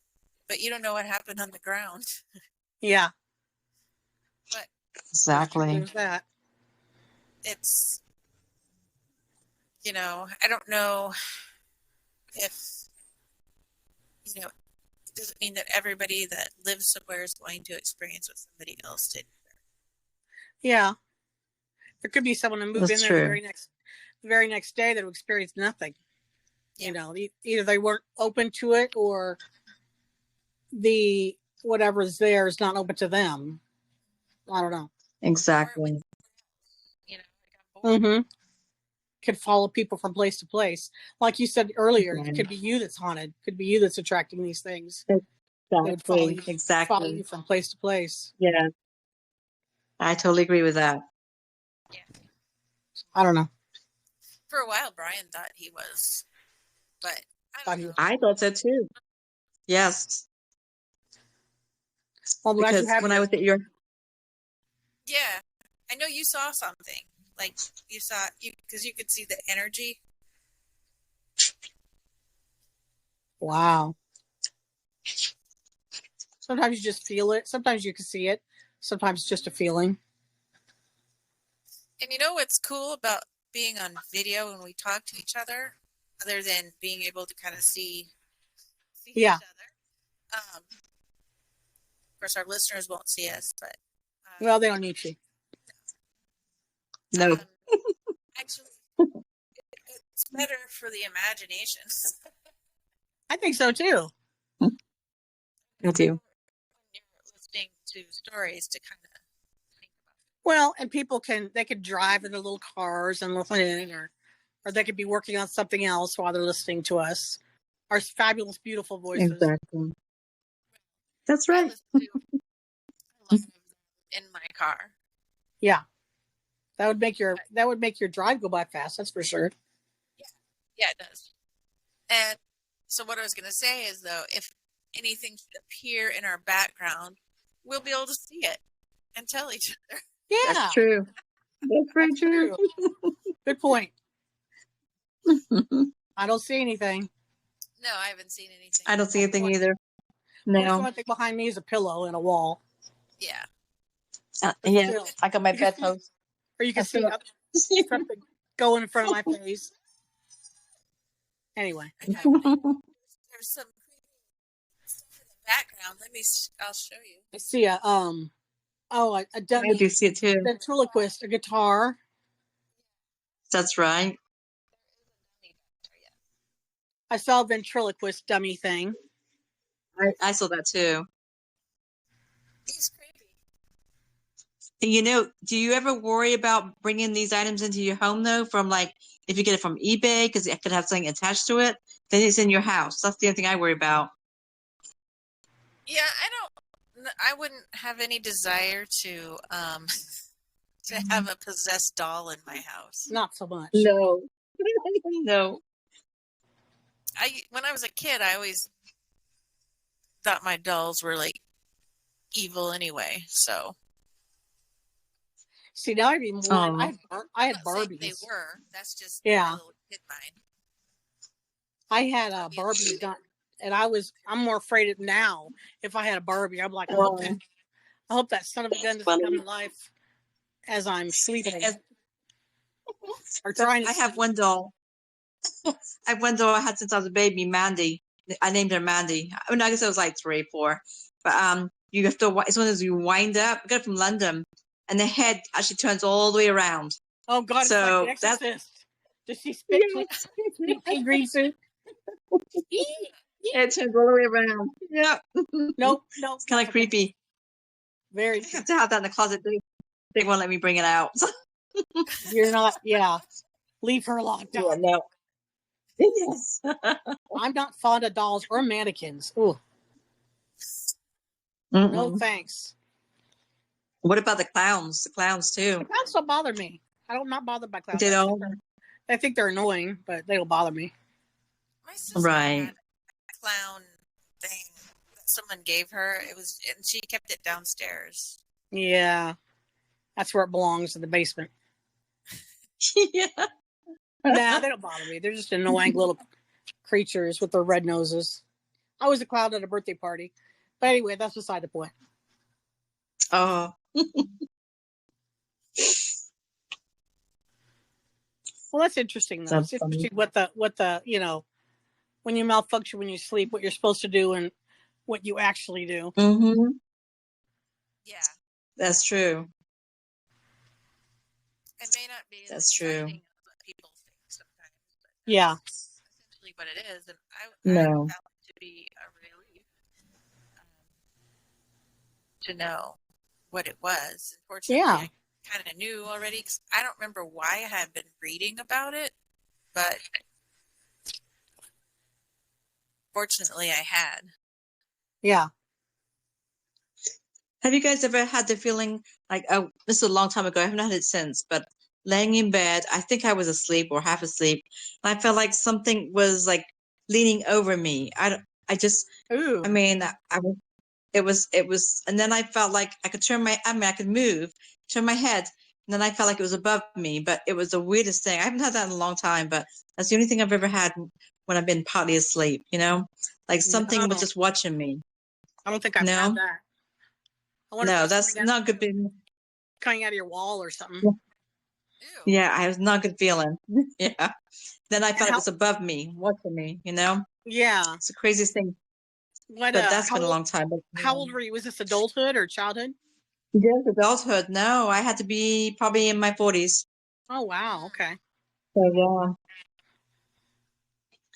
"But you don't know what happened on the ground." Yeah. But Exactly. There's that. it's, I don't know if, it doesn't mean that everybody that lives somewhere is going to experience what somebody else did. Yeah. There could be someone who move That's in there the true. very next day that will experience nothing. Yeah. You know, either they weren't open to it, or the whatever's there is not open to them. I don't know. Exactly. You know, like I'm bored. Mm-hmm. Could follow people from place to place, like you said earlier. It Right. could be you that's haunted. Could be you that's attracting these things. They would follow you Exactly. from place to place. Yeah, I totally agree with that. Yeah. I don't know. For a while, Brian thought he was, but I Thought don't he know. was. I thought so too. Yes, Well, I'm glad you because have when I your. was at your, Yeah, I know you saw something. Like you saw you because you could see the energy. Wow. Sometimes you just feel it. Sometimes you can see it. Sometimes it's just a feeling. And you know what's cool about being on video when we talk to each other, other than being able to kind of see Yeah. each other. Of course, our listeners won't see us, but Well, they don't need you. no, actually, it's better for the imagination. I think so too. I do. When you're listening to stories to kind of think about. Well, and people can drive in their little cars and listen, or they could be working on something else while they're listening to us. Our fabulous, beautiful voices. Exactly. That's I right. listen to a lot of them in my car. Yeah, that would make your drive go by fast. That's for sure. Yeah, it does. And so what I was going to say is, though, if anything should appear in our background, we'll be able to see it and tell each other. Yeah, That's true. That's very that's true. Good point. I don't see anything. No, I haven't seen anything. I don't see anything either. The No. only thing behind me is a pillow and a wall. Yeah. Yeah, Still. I got my You can see- bedpost. Or you can see something going in front of my face. Anyway. There's some creepy stuff in the background. I'll show you. I see a I dummy do see it too. ventriloquist, a guitar. That's right. I saw a ventriloquist dummy thing. I saw that too. He's creepy. And do you ever worry about bringing these items into your home though? From like, if you get it from eBay, because it could have something attached to it, then it's in your house. That's the only thing I worry about. Yeah, I wouldn't have any desire to have a possessed doll in my house. Not so much. No. No. When I was a kid, I always thought my dolls were like evil anyway. So See, now I'd be more. I had I'm not saying Barbies. they were. That's just Yeah. my little kid mind. I had a Barbie done, and I'm more afraid of now. If I had a Barbie, I'm like, I hope that son of a gun doesn't come to life as I'm sleeping or trying to. I have one doll. I have one doll I had since I was a baby, Mandy. I named her Mandy. I mean, I guess I was like 3 or 4. But you have to. It's one of those you wind up. I got it from London, and the head actually turns all the way around. Oh God! So it's like The Exorcist. Does she spit pea green soup? It turns all the way around. Yeah. Nope. It's kind of creepy. Very. I have to have that in the closet. They won't let me bring it out. You're not. Yeah. Leave her locked up. Yeah, no. Yes. I'm not fond of dolls or mannequins. Ooh. No thanks. What about the clowns? The clowns too. The clowns don't bother me. I'm not bothered by clowns. They don't. I think they're annoying, but they don't bother me. My sister Right. had a clown thing that someone gave her. And she kept it downstairs. Yeah. That's where it belongs, in the basement. Yeah. Nah, they don't bother me. They're just annoying little creatures with their red noses. I was a clown at a birthday party. But anyway, that's beside the point. Oh. Well, that's interesting, though. That's It's interesting what the when you malfunction when you sleep, what you're supposed to do and what you actually do. Mm-hmm. Yeah. That's true. It may not be as That's true. exciting as what people think sometimes, but Yeah. that's essentially what it is. And I No. found it to be a relief um, to know what it was. Unfortunately, Yeah. I kind of knew already 'cause I don't remember why I had been reading about it, but fortunately I had. Yeah. Have you guys ever had the feeling like, oh, this is a long time ago. I haven't had it since, but laying in bed, I think I was asleep or half asleep. And I felt like something was like leaning over me. I just, Ooh. I mean, it was, and then I felt like I could I could move, turn my head, and then I felt like it was above me, but it was the weirdest thing. I haven't had that in a long time, but that's the only thing I've ever had when I've been partly asleep, like something was No, just watching me, I don't think I've had No, that. I wonder if it no, was that's not good. coming out of your wall or something. Ew. Yeah, I was not good feeling. Yeah. Then I And felt it was above me, watching me, yeah. It's the craziest thing. What But that's how been a old long time. But how old were you? Was this adulthood or childhood? yes, adulthood. No, I had to be probably in my 40s. Oh wow, okay. So yeah,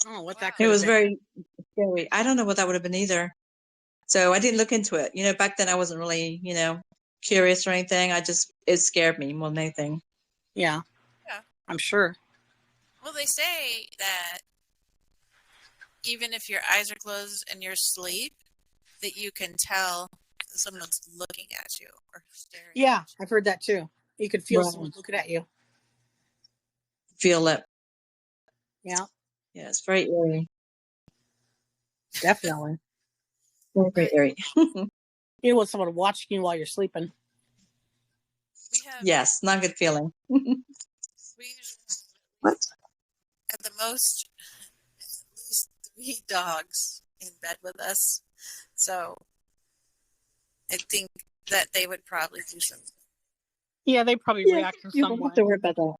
Oh, what that Wow. it could have was been. very scary. I don't know what that would have been either. So I didn't look into it. Back then I wasn't really, curious or anything. It scared me more than anything. Yeah, Yeah. I'm sure. Well, they say that even if your eyes are closed and you're asleep, that you can tell someone's looking at you or staring Yeah, at I've heard that too. You could feel someone Right. looking at you. Feel it. Yeah, Yeah, it's very eerie. definitely. Very, you. very eerie. You don't want someone watching you while you're sleeping. We have Yes, not a good feeling. we usually What? have at the most at least 3 dogs in bed with us. So I think that they would probably do something. Yeah, they probably Yeah, react in you some don't have way. to worry about that.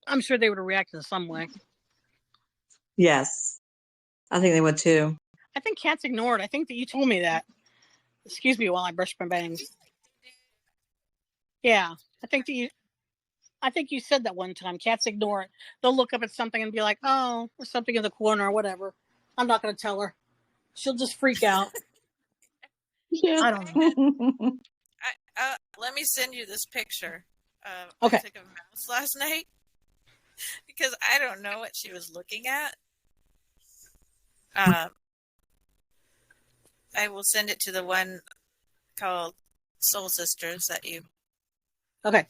I'm sure they would react in some way. Yes, I think they would too. I think cats ignore it. I think that you told me that. Excuse me while I brush my bangs. Yeah, I think that you. I think you said that one time. Cats ignore it. They'll look up at something and be like, "Oh, there's something in the corner or whatever." I'm not going to tell her. She'll just freak out. Yeah. I don't know. Let me send you this picture. I Okay. took a mouse last night because I don't know what she was looking at. Um, I will send it to the one called Soul Sisters that you. Okay.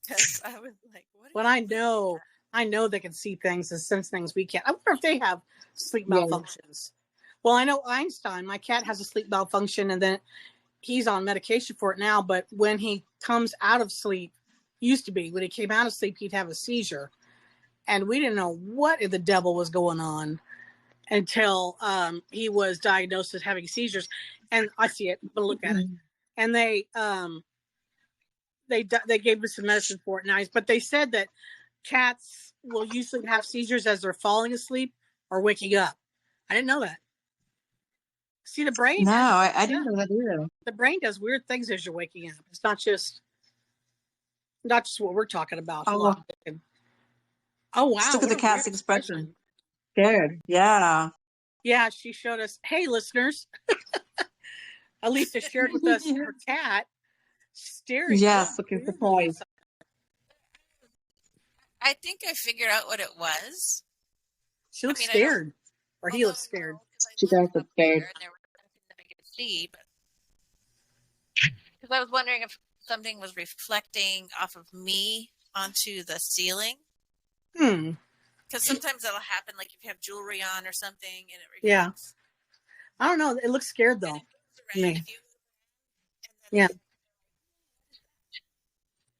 Because I was like, what? But I know they can see things and sense things we can't. I wonder if they have sleep Yeah. malfunctions. Well, I know Einstein, my cat has a sleep malfunction and then he's on medication for it now. But when he comes out of sleep, used to be when he came out of sleep, he'd have a seizure. And we didn't know what the devil was going on until he was diagnosed as having seizures. And I see it, but look at it. And they gave us some medicine for it, nice. But they said that cats will usually have seizures as they're falling asleep or waking up. I didn't know that. See, the brain No, actually, I didn't know that either. the brain does weird things as you're waking up. It's not just what we're talking about. Oh, Oh just wow, look at what the a weird cat's expression. expression. Scared. Yeah. Yeah, she showed us. Hey, listeners, Elisa shared with us her cat staring really Yes, looking weirdly at surprised. something. I think I figured out what it was. She looks I mean, I don't. scared, or he Although looks scared. no, because I She looked does look up scared. there and there was nothing that I could see, but because I was wondering if something was reflecting off of me onto the ceiling. Hmm. Because sometimes that'll happen, like if you have jewelry on or something, and it Yeah. reflects. I don't know. It looks scared And though. it moves To around me. if you. And Yeah. then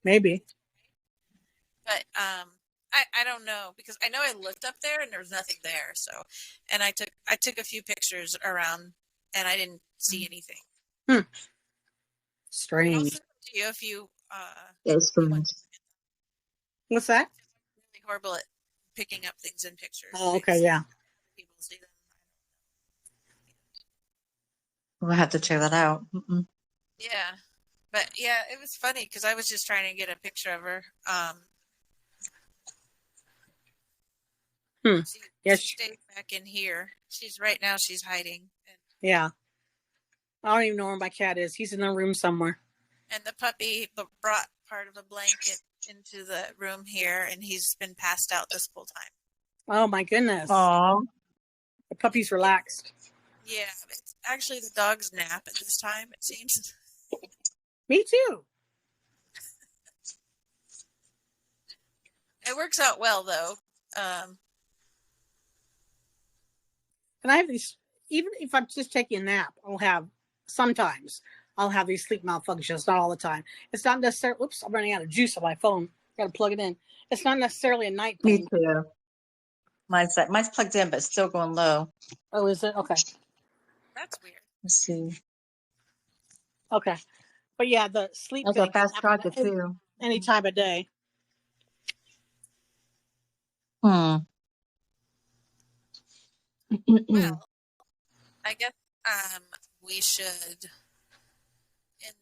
Maybe. but I don't know because I know I looked up there and there was nothing there. So, and I took a few pictures around and I didn't see anything. Hmm. I'll Strange. send them to you if you That's you want strange. to. What's that? Really horrible at picking up things in pictures. Oh, okay. Yeah. People see them. We'll have to check that out. Mm-mm. Yeah, But yeah, it was funny because I was just trying to get a picture of her. Hmm. She, Yes. she stayed back in here. She's right now. She's hiding. Yeah. I don't even know where my cat is. He's in the room somewhere. And the puppy brought part of a blanket into the room here, and he's been passed out this whole time. Oh my goodness. Oh, The puppy's relaxed. Yeah, it's actually the dog's nap at this time, it seems. Me too. It works out well, though. And I have these, even if I'm just taking a nap, I'll have these sleep malfunctions, not all the time. It's not necessarily, oops, I'm running out of juice on my phone. Got to plug it in. It's not necessarily a night me thing. too. Mine's plugged in, but it's still going low. Oh, is it? Okay. That's weird. Let's see. Okay. But yeah, the sleep That's thing a fast can happen charger too. any time of day. Hmm. Well, I guess we should end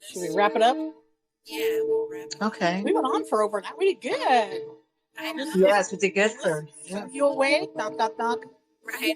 this. Should we wrap it up? Yeah, we'll wrap it up. Okay. We went on for over an hour. We did good. I know. Yes, we did good for. You awake? Knock, knock, knock. Right.